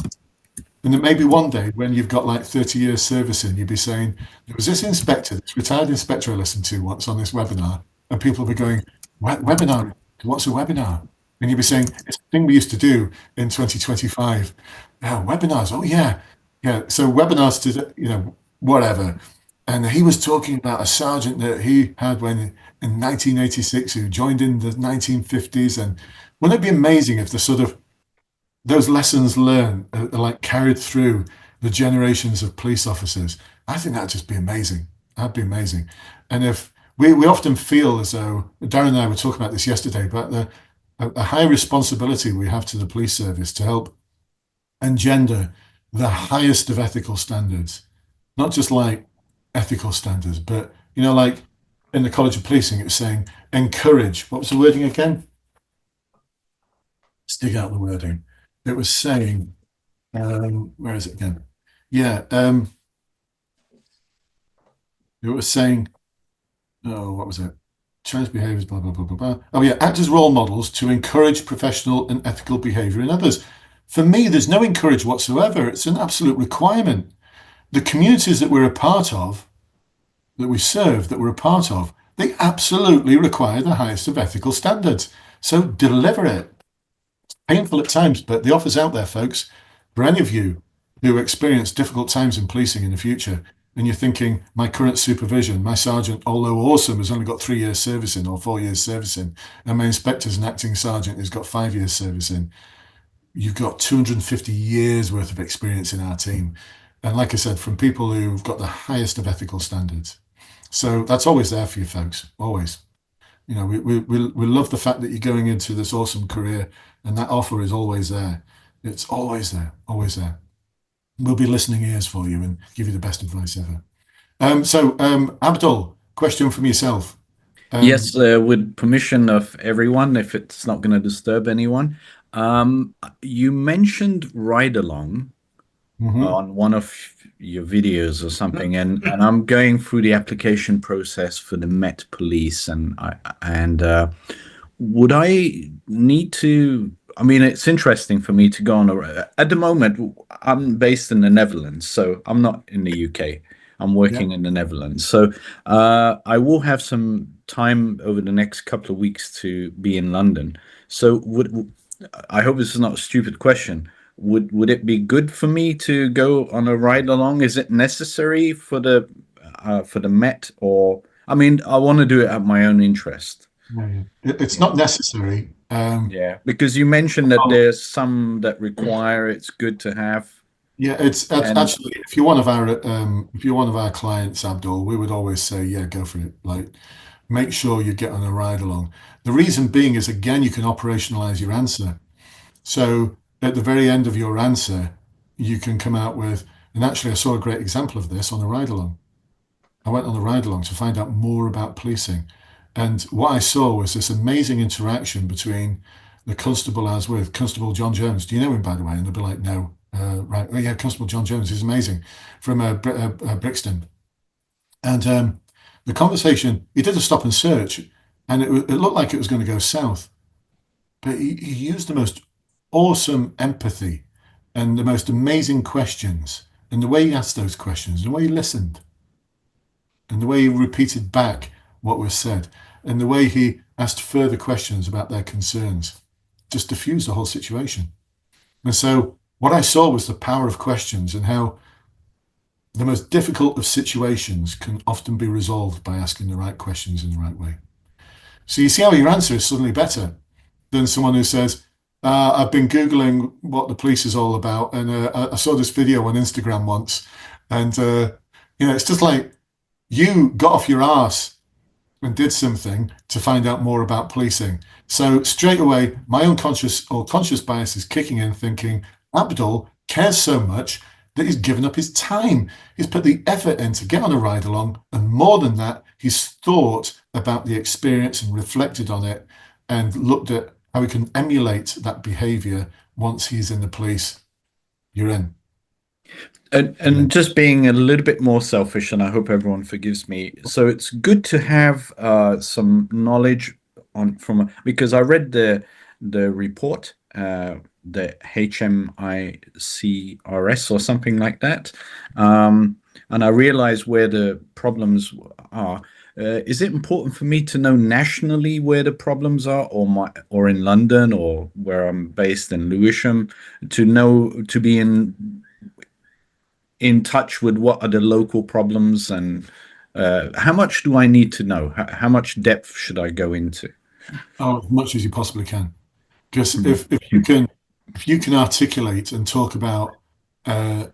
And that maybe one day when you've got like 30 years service in, you'd be saying, there was this inspector, this retired inspector I listened to once on this webinar, and people will be going, webinar, what's a webinar? And you'd be saying, it's a thing we used to do in 2025. Yeah, webinars, oh yeah. Yeah, so webinars to, whatever. And he was talking about a sergeant that he had in 1986 who joined in the 1950s. And wouldn't it be amazing if those lessons learned are like carried through the generations of police officers? I think that'd just be amazing. That'd be amazing. And if we often feel as though, Darren and I were talking about this yesterday, about a high responsibility we have to the police service to help engender the highest of ethical standards, not just like ethical standards, but, like in the College of Policing, it was saying encourage. What was the wording again? Let's dig out the wording. It was saying, where is it again? Yeah, it was saying, what was it? Change behaviors, blah, blah, blah, blah, blah. Oh yeah, act as role models to encourage professional and ethical behavior in others. For me, there's no encourage whatsoever. It's an absolute requirement. The communities that we're a part of, that we serve, that we're a part of, they absolutely require the highest of ethical standards. So deliver it. Painful at times, but the offer's out there, folks. For any of you who experience difficult times in policing in the future, and you're thinking, my current supervision, my sergeant, although awesome, has only got 3 years service in or 4 years service in, and my inspector's an acting sergeant who's got 5 years service in, you've got 250 years worth of experience in our team. And like I said, from people who've got the highest of ethical standards. So that's always there for you, folks, always. We love the fact that you're going into this awesome career, and that offer is always there. It's always there, always there. We'll be listening ears for you and give you the best advice ever. Abdul, question from yourself. Yes, with permission of everyone, if it's not going to disturb anyone. You mentioned ride along on one of your videos or something, and I'm going through the application process for the Met Police, and would I need to? I mean, it's interesting for me to go on at the moment. I'm based in the Netherlands, so I'm not in the UK. I'm working in the Netherlands, so I will have some time over the next couple of weeks to be in London. So I hope this is not a stupid question. Would it be good for me to go on a ride along? Is it necessary for the Met, or I mean, I want to do it at my own interest. It's not necessary. Yeah, because you mentioned that there's some that require it's good to have. Yeah, it's actually, if you're one of our clients, Abdul, we would always say, yeah, go for it. Like, make sure you get on a ride along. The reason being is, again, you can operationalize your answer. So at the very end of your answer, you can come out with, and actually I saw a great example of this on a ride along. I went on a ride along to find out more about policing. And what I saw was this amazing interaction between the constable I was with, Constable John Jones. Do you know him, by the way? And they'll be like, no. Right. Oh, yeah, Constable John Jones is amazing, from Brixton. And the conversation, he did a stop and search, and it looked like it was going to go south. But he used the most awesome empathy and the most amazing questions, and the way he asked those questions, the way he listened, and the way he repeated back what was said, and the way he asked further questions about their concerns, just diffused the whole situation. And so what I saw was the power of questions, and how the most difficult of situations can often be resolved by asking the right questions in the right way. So you see how your answer is suddenly better than someone who says, I've been Googling what the police is all about, and I saw this video on Instagram once, and it's just like, you got off your arse and did something to find out more about policing. So straight away, my unconscious or conscious bias is kicking in, thinking, Abdul cares so much that he's given up his time. He's put the effort in to get on a ride along, and more than that, he's thought about the experience and reflected on it and looked at how he can emulate that behavior once he's in the police. You're in. And just being a little bit more selfish, and I hope everyone forgives me. So it's good to have some knowledge because I read the report, the HMICRS or something like that, and I realized where the problems are. Is it important for me to know nationally where the problems are, or in London, or where I'm based in Lewisham, to be in touch with what are the local problems, and how much do I need to know? How much depth should I go into? Oh, as much as you possibly can, because if you can articulate and talk about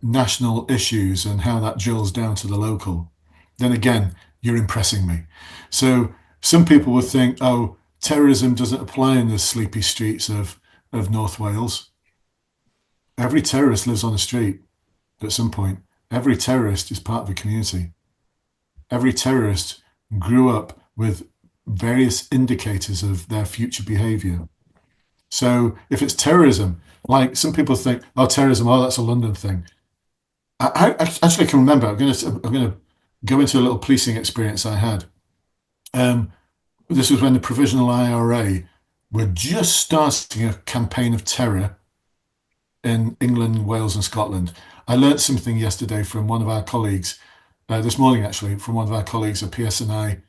national issues and how that drills down to the local, then again, you're impressing me. So some people would think, oh, terrorism doesn't apply in the sleepy streets of North Wales. Every terrorist lives on the street at some point. Every terrorist is part of a community. Every terrorist grew up with various indicators of their future behavior. So if it's terrorism, like some people think, oh, terrorism, oh, that's a London thing. I actually can remember, I'm going to go into a little policing experience I had. This was when the Provisional IRA were just starting a campaign of terror in England, Wales, and Scotland. I learned something yesterday from one of our colleagues, this morning actually, from one of our colleagues, a PSNI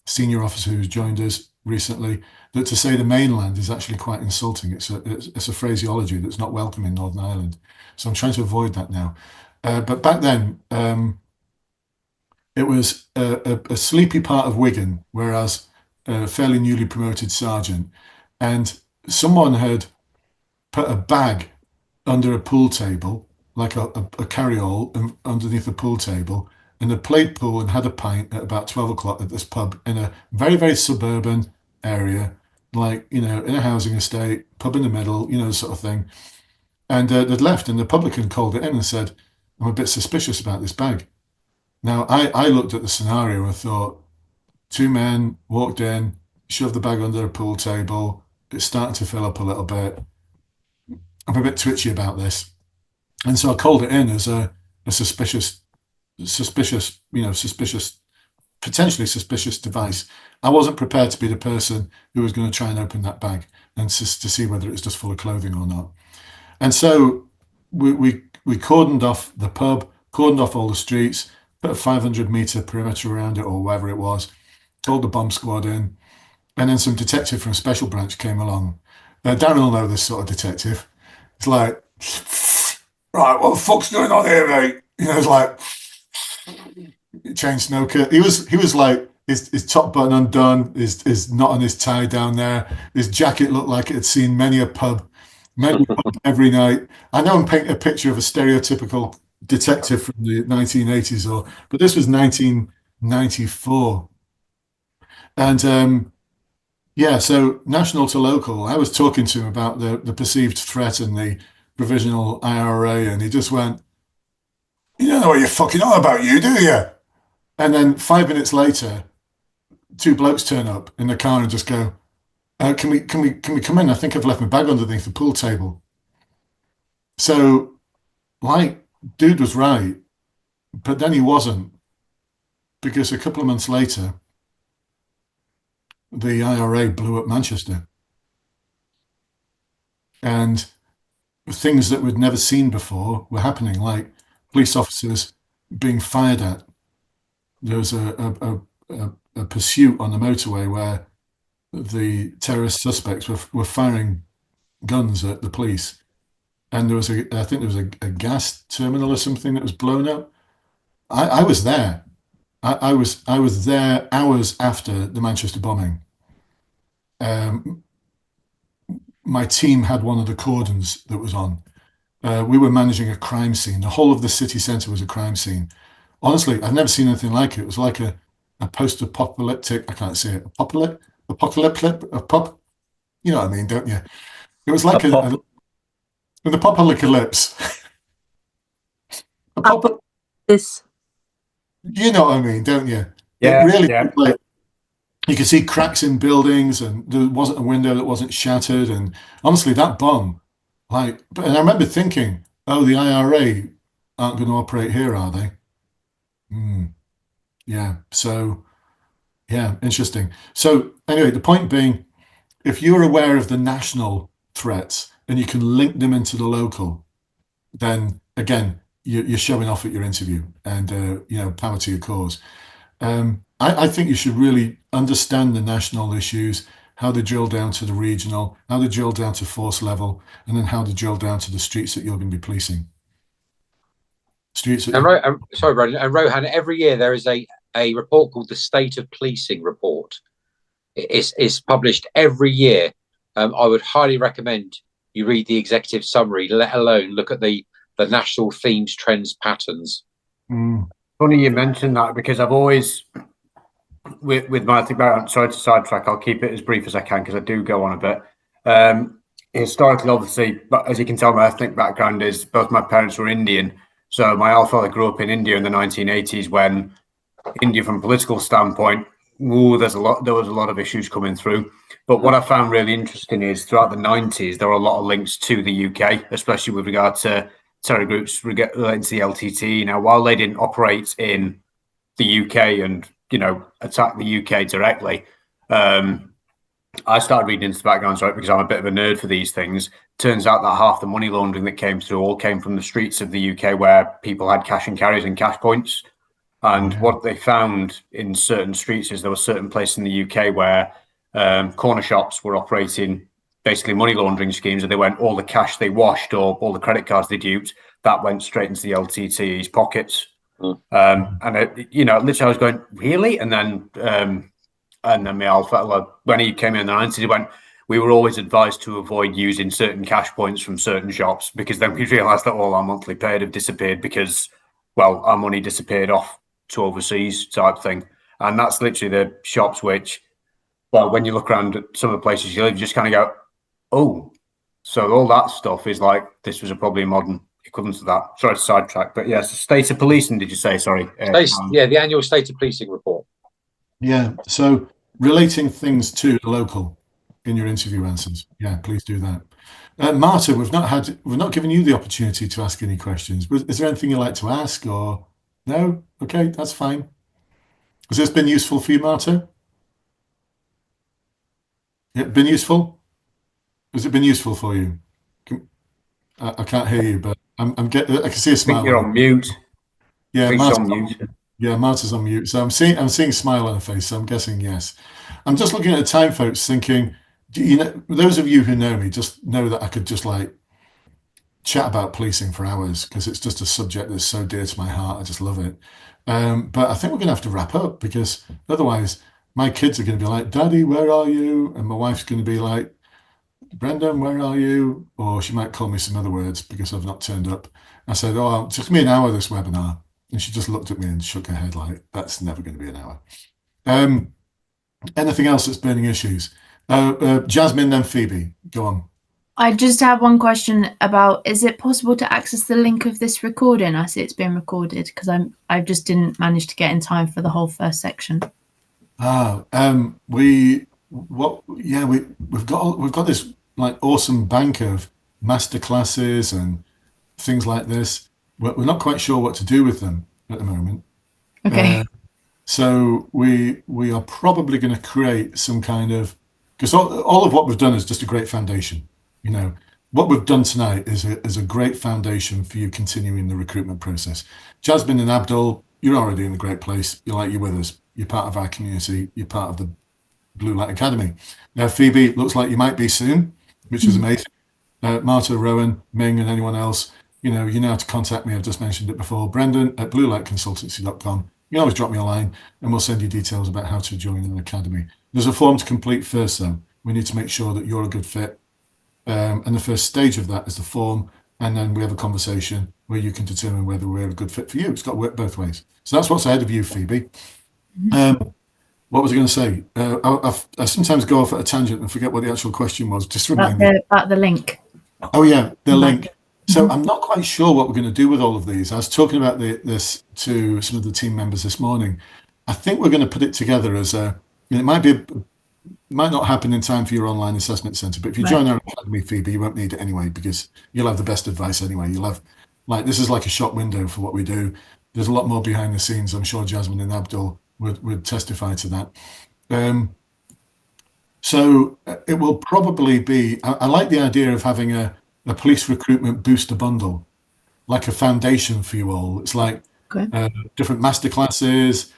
senior officer who's joined us recently, that to say the mainland is actually quite insulting. It's a phraseology that's not welcome in Northern Ireland. So I'm trying to avoid that now. But back then, it was a sleepy part of Wigan, whereas a fairly newly promoted sergeant, and someone had put a bag under a pool table, like a carry-all underneath the pool table, and had played pool and had a pint at about 12 o'clock at this pub in a very, very suburban area, like, in a housing estate, pub in the middle, sort of thing. And they'd left, and the publican called it in and said, I'm a bit suspicious about this bag. Now, I looked at the scenario and thought, two men walked in, shoved the bag under a pool table, it's starting to fill up a little bit. I'm a bit twitchy about this. And so I called it in as a suspicious, potentially suspicious device. I wasn't prepared to be the person who was going to try and open that bag and to see whether it was just full of clothing or not. And so we cordoned off the pub, cordoned off all the streets, put a 500-meter perimeter around it or whatever it was, called the bomb squad in, and then some detective from Special Branch came along. Darren will know this sort of detective. It's like, right, what the fuck's going on here, mate? It's like, chain smoker. He was like, his top button undone, his knot on his tie down there. His jacket looked like it had seen many a pub every night. I know I'm painting a picture of a stereotypical detective from the 1980s, but this was 1994. And yeah, so national to local, I was talking to him about the perceived threat and the provisional IRA, and he just went, "You don't know what you're fucking on about, you, do you?" And then 5 minutes later, two blokes turn up in the car and just go, can we come in? I think I've left my bag underneath the pool table." So, like, dude was right, but then he wasn't, because a couple of months later, the IRA blew up Manchester, and things that we'd never seen before were happening, like police officers being fired at. There was a pursuit on the motorway where the terrorist suspects were firing guns at the police, and I think there was a gas terminal or something that was blown up. I was there. I was there hours after the Manchester bombing. My team had one of the cordons that was on. We were managing a crime scene. The whole of the city centre was a crime scene. Honestly, I've never seen anything like it. It was like a post-apocalyptic, I can't say it, apocalyptic, you know what I mean, don't you? It was like an apocalypse. This. You know what I mean, don't you? Yeah, It really, yeah. like, you could see cracks in buildings, and there wasn't a window that wasn't shattered. And honestly, that bomb, and I remember thinking, oh, the IRA aren't going to operate here, are they? Yeah. So, yeah, interesting. So anyway, the point being, if you're aware of the national threats and you can link them into the local, then again, you're showing off at your interview, and power to your cause. I think you should really understand the national issues, how they drill down to the regional, how they drill down to force level, and then how they drill down to the streets that you're going to be policing. Sorry, Brendan. And Rohan, every year there is a report called the State of Policing Report. It's published every year. I would highly recommend you read the executive summary, let alone look at the national themes, trends, patterns. Funny you mentioned that, because I've always, with my background, sorry to sidetrack, I'll keep it as brief as I can because I do go on a bit. Historically, obviously, but as you can tell, my ethnic background is both my parents were Indian. So my father grew up in India in the 1980s, when India, from a political standpoint, there was a lot of issues coming through. But what I found really interesting is throughout the 90s, there were a lot of links to the UK, especially with regard to terror groups relating to the LTT. Now, while they didn't operate in the UK and, attack the UK directly, I started reading into the background, because I'm a bit of a nerd for these things. Turns out that half the money laundering that came through all came from the streets of the UK, where people had cash and carries and cash points. And what they found in certain streets is there were certain places in the UK where corner shops were operating basically money laundering schemes, and they went, all the cash they washed or all the credit cards they duped, that went straight into the LTT's pockets. Literally I was going, really? And then my old fella, when he came in the 90s, he went, we were always advised to avoid using certain cash points from certain shops, because then we realised that all our monthly pay had disappeared because, well, our money disappeared off to overseas type thing. And that's literally the shops which, well, when you look around at some of the places you live, you just kind of go, oh, so all that stuff is like, this was probably a modern equivalent to that. Sorry to sidetrack, but yes, State of Policing, did you say? Sorry. The annual State of Policing report. Yeah, so relating things to the local in your interview answers. Yeah, please do that. Marta, we've not given you the opportunity to ask any questions. Is there anything you'd like to ask, or no? Okay, that's fine. Has this been useful for you, Marta? Yeah, been useful? Has it been useful for you? I can't hear you, but I can see a smile. I think you're on mute. Yeah, Marta's on mute. Yeah, Marta's on mute. So I'm seeing a smile on her face. So I'm guessing yes. I'm just looking at the time, folks, thinking, those of you who know me just know that I could just chat about policing for hours, because it's just a subject that's so dear to my heart. I just love it. But I think we're going to have to wrap up, because otherwise my kids are going to be like, Daddy, where are you? And my wife's going to be like, Brendan, where are you? Or she might call me some other words because I've not turned up. I said, oh, it took me an hour, this webinar. And she just looked at me and shook her head like, that's never going to be an hour. Anything else that's burning issues? Jasmine, then Phoebe. Go on. I just have one question about, is it possible to access the link of this recording? I see it's been recorded because I just didn't manage to get in time for the whole first section. We've got this like awesome bank of masterclasses and things like this. We're not quite sure what to do with them at the moment. Okay. So we are probably going to create some kind of, because all of what we've done is just a great foundation. You know, what we've done tonight is a great foundation for you continuing the recruitment process. Jasmine and Abdul, you're already in a great place. You're with us. You're part of our community. You're part of the Blue Light Academy. Now, Phoebe, it looks like you might be soon, which is amazing. Marta, Rowan, Ming, and anyone else, you know how to contact me. I've just mentioned it before. Brendan at bluelightconsultancy.com. You can always drop me a line and we'll send you details about how to join an academy. There's a form to complete first, though. We need to make sure that you're a good fit. And the first stage of that is the form. And then we have a conversation where you can determine whether we're a good fit for you. It's got to work both ways. So that's what's ahead of you, Phoebe. What was I going to say? I sometimes go off at a tangent and forget what the actual question was. Just remind me. About the link. Oh, yeah, the link. So I'm not quite sure what we're going to do with all of these. I was talking about this to some of the team members this morning. I think we're going to put it together as it might not happen in time for your online assessment center, but if you join our academy, Phoebe, you won't need it anyway because you'll have the best advice anyway. You'll have this is like a shop window for what we do. There's a lot more behind the scenes. I'm sure Jasmine and Abdul would testify to that. So it will probably be, I like the idea of having a police recruitment booster bundle, like a foundation for you all. It's like different masterclasses,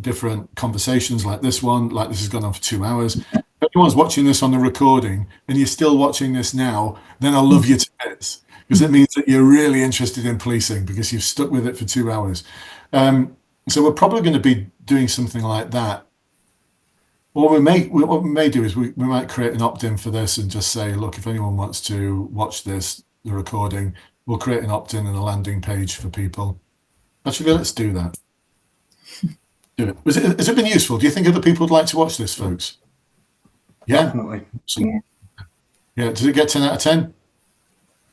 different conversations like this one, like this has gone on for 2 hours. If anyone's watching this on the recording and you're still watching this now, then I love you to bits because it means that you're really interested in policing because you've stuck with it for 2 hours. So we're probably going to be doing something like that. What we may do is we might create an opt-in for this and just say, look, if anyone wants to watch the recording, we'll create an opt-in and a landing page for people. Actually, let's do that. Do it. Has it been useful? Do you think other people would like to watch this, folks? Yeah? Definitely. Yeah. Does it get 10 out of 10?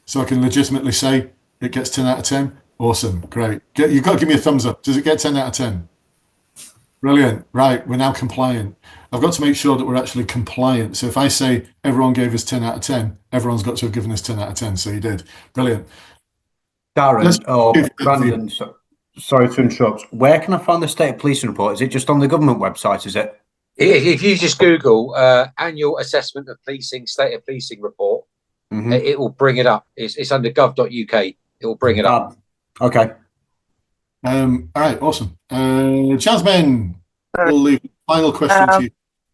So I can legitimately say it gets 10 out of 10? Awesome. Great. You've got to give me a thumbs up. Does it get 10 out of 10? Brilliant. Right. We're now compliant. I've got to make sure that we're actually compliant. So if I say everyone gave us 10 out of 10, everyone's got to have given us 10 out of 10. So you did. Brilliant. Darren or Brandon, sorry to interrupt. Where can I find the state of policing report? Is it just on the government website, is it? If you just Google annual assessment of policing, state of policing report, it will bring it up. It's under gov.uk. It will bring it up. Okay. All right, awesome. Jasmine, we'll leave final question to you.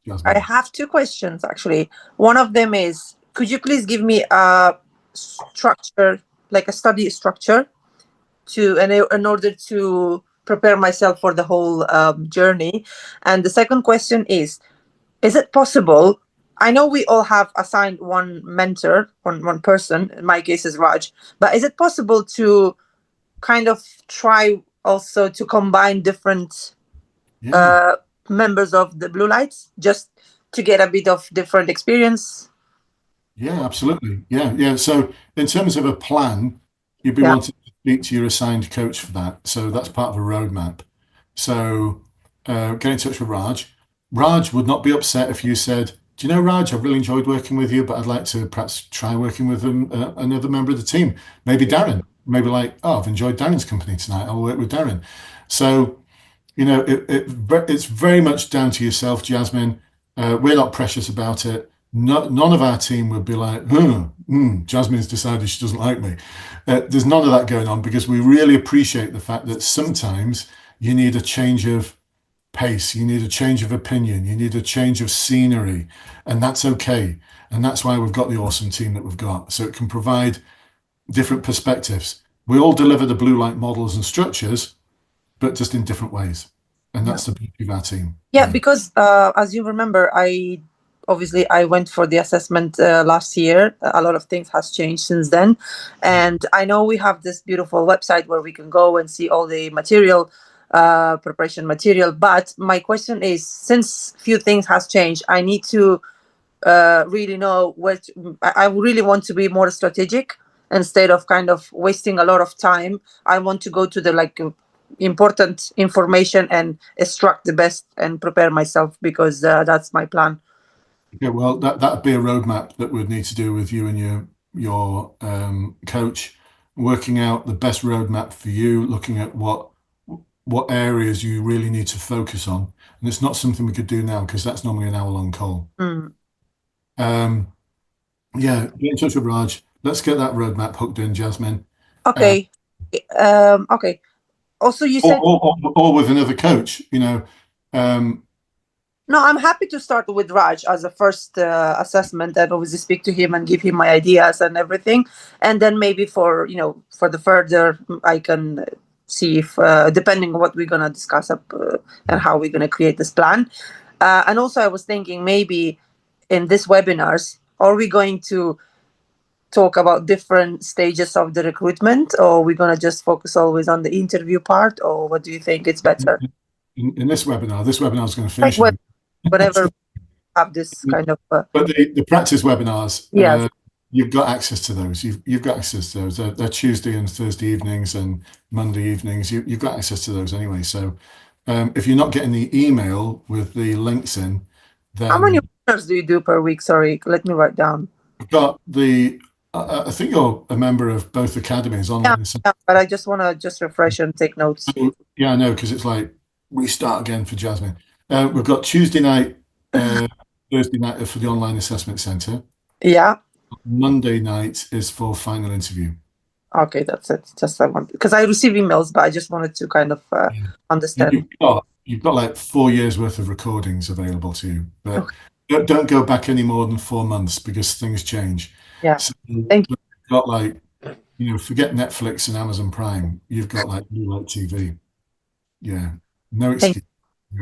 Jasmine. I have 2 questions, actually. One of them is, could you please give me a structure, like a study structure, in order to prepare myself for the whole journey? And the second question is it possible, I know we all have assigned one mentor, one person, in my case is Raj, but is it possible to kind of try also to combine different members of the Blue Lights just to get a bit of different experience? Yeah, absolutely. Yeah. So in terms of a plan, you'd be wanting to speak to your assigned coach for that. So that's part of a roadmap. So get in touch with Raj. Raj would not be upset if you said, do you know, Raj, I've really enjoyed working with you, but I'd like to perhaps try working with another member of the team. Maybe Darren. Maybe like, oh, I've enjoyed Darren's company tonight. I'll work with Darren. So, you know, it's very much down to yourself, Jasmine. We're not precious about it. None of our team would be like, Jasmine's decided she doesn't like me. There's none of that going on because we really appreciate the fact that sometimes you need a change of pace, you need a change of opinion, you need a change of scenery, and that's okay. And that's why we've got the awesome team that we've got. So it can provide different perspectives. We all deliver the blue light models and structures, but just in different ways. And that's the beauty of our team. Yeah, because as you remember, I went for the assessment last year. A lot of things has changed since then. And I know we have this beautiful website where we can go and see all the material. preparation material. But my question is, since few things has changed, I need to really know I really want to be more strategic instead of kind of wasting a lot of time. I want to go to the important information and extract the best and prepare myself, because that's my plan. Yeah, well, that'd be a roadmap that we'd need to do with you and your coach, working out the best roadmap for you, looking at what areas you really need to focus on. And it's not something we could do now because that's normally an hour-long call. Yeah, get in touch with Raj. Let's get that roadmap hooked in, Jasmine. Okay. Okay. Also, you said, or with another coach, no, I'm happy to start with Raj as a first assessment, and obviously speak to him and give him my ideas and everything. And then maybe for the further, I can see if, depending on what we're going to discuss and how we're going to create this plan. And also I was thinking, maybe in this webinars, are we going to talk about different stages of the recruitment, or we're going to just focus always on the interview part, or what do you think it's better? In this webinar is going to finish. Whatever have this kind of. But the practice webinars, yes. You've got access to those. You've got access to those. They're Tuesday and Thursday evenings and Monday evenings. You've got access to those anyway. So if you're not getting the email with the links in, then how many webinars do you do per week? Sorry, let me write down. I've got I think you're a member of both academies online. Yeah, but I just want to just refresh and take notes. Yeah, I know, because it's like restart again for Jasmine. We've got Tuesday night, Thursday night for the online assessment centre. Yeah. Monday night is for final interview. Okay, that's it. Just I want, because I receive emails, but I just wanted to kind of understand. You've got like 4 years worth of recordings available to you, but don't go back any more than 4 months because things change. Yeah. So thank you. You've got forget Netflix and Amazon Prime. You've got like Blue Light TV. Yeah. No excuse.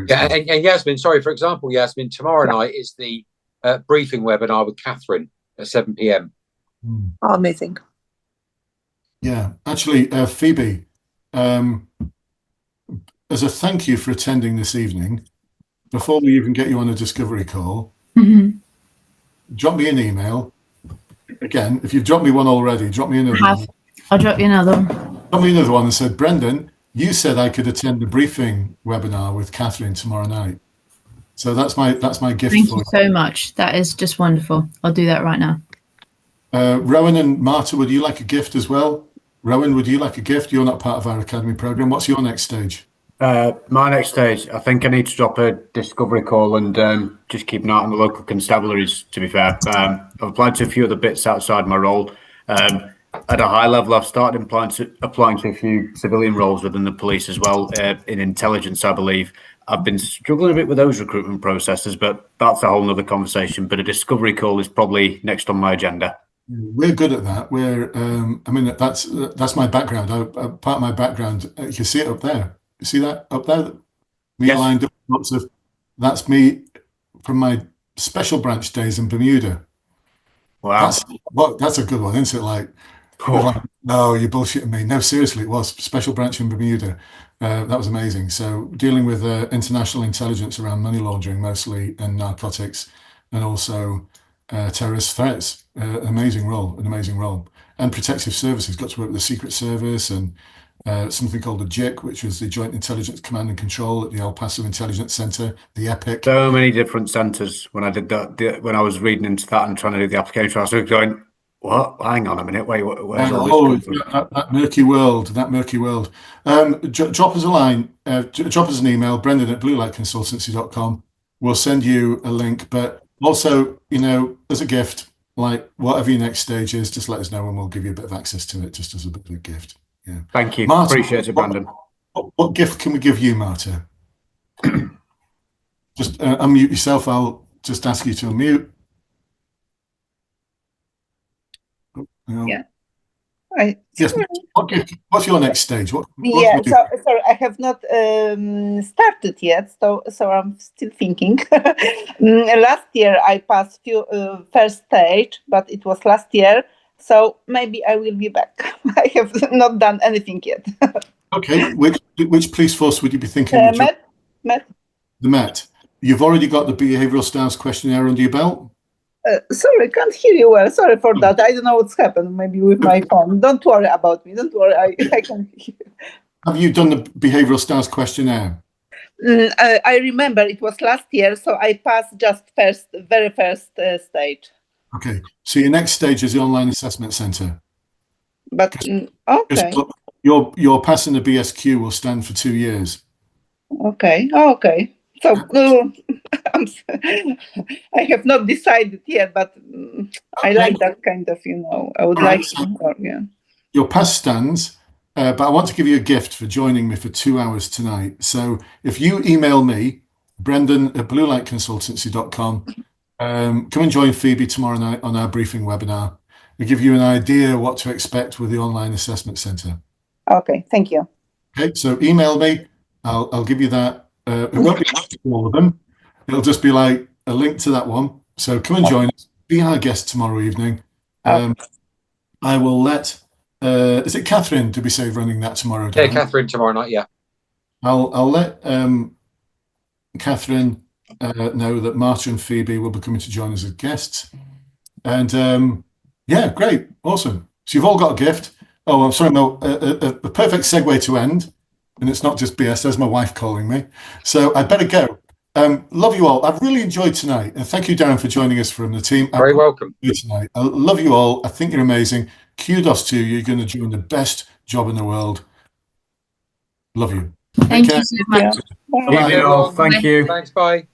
Yeah, and Yasmin, sorry, for example, Yasmin, tomorrow night is the briefing webinar with Catherine at 7 p.m. Oh, amazing. Yeah, actually, Phoebe, as a thank you for attending this evening, before we even get you on a discovery call, drop me an email. Again, if you've dropped me one already, drop me another one. I'll drop you another one. Drop me another one and said, Brendan, you said I could attend the briefing webinar with Catherine tomorrow night. So that's my gift. Thank you so much. That is just wonderful. I'll do that right now. Rowan and Marta, would you like a gift as well? Rowan, would you like a gift? You're not part of our academy program. What's your next stage? My next stage, I think I need to drop a discovery call and just keep an eye on the local constabularies, to be fair. I've applied to a few other bits outside my role. At a high level, I've started applying to a few civilian roles within the police as well, in intelligence, I believe. I've been struggling a bit with those recruitment processes, but that's a whole other conversation. But a discovery call is probably next on my agenda. We're good at that. That's my background. Part of my background, you can see it up there. You see that up there? Me aligned up lots of. That's me from my special branch days in Bermuda. Wow. That's a good one, isn't it? Like, no, you're bullshitting me. No, seriously, it was special branch in Bermuda. That was amazing. So dealing with international intelligence around money laundering mostly, and narcotics, and also terrorist threats. An amazing role. And protective services. Got to work with the Secret Service and something called the DHEP, which was the Joint Intelligence Command and Control at the El Paso Intelligence Center, the EPIC. So many different centers. When I did that, when I was reading into that and trying to do the application, I was going, what? Hang on a minute. Wait, where's all this come from? That murky world. Drop us a line. Drop us an email, brendan@bluelightconsultancy.com. We'll send you a link. But also, as a gift, like whatever your next stage is, just let us know and we'll give you a bit of access to it just as a bit of a gift. Yeah. Thank you. Marta, appreciate it, Brandon. What gift can we give you, Marta? Just unmute yourself. I'll just ask you to unmute. Yeah. Yes. What's your next stage? Sorry, I have not started yet, so I'm still thinking. Last year I passed first stage, but it was last year, so maybe I will be back. I have not done anything yet. Okay, which police force would you be thinking? Would you- Met. The Met. You've already got the behavioural styles questionnaire under your belt? Sorry, can't hear you well. Sorry for that. I don't know what's happened. Maybe with my phone. Don't worry about me. Don't worry. I can hear. Have you done the behavioural styles questionnaire? I remember it was last year, so I passed just very first stage. Okay, so your next stage is the online assessment centre. But okay, Your passing the BSQ will stand for 2 years. okay. So I have not decided yet, but I like that kind of, I would like to, yeah. Your pass stands, but I want to give you a gift for joining me for 2 hours tonight. So if you email me, brendan@bluelightconsultancy.com, come and join Phoebe tomorrow night on our briefing webinar. We'll give you an idea what to expect with the online assessment centre. Okay, thank you. Okay, so email me. I'll give you that. It won't be all of them. It'll just be like a link to that one. So come and join us. Be our guest tomorrow evening. I will let. Is it Catherine? Did we say running that tomorrow? Yeah, Catherine tomorrow night. Yeah. I'll let Catherine know that Marta and Phoebe will be coming to join us as guests. And yeah, great, awesome. So you've all got a gift. Oh, I'm sorry, Mel. A perfect segue to end. And it's not just BS, there's my wife calling me. So I better go. Love you all. I've really enjoyed tonight. And thank you, Darren, for joining us from the team. Very welcome. Tonight. I love you all. I think you're amazing. Kudos to you. You're going to do the best job in the world. Love you. Thank you so much. Yeah. Thank you. Thanks, bye.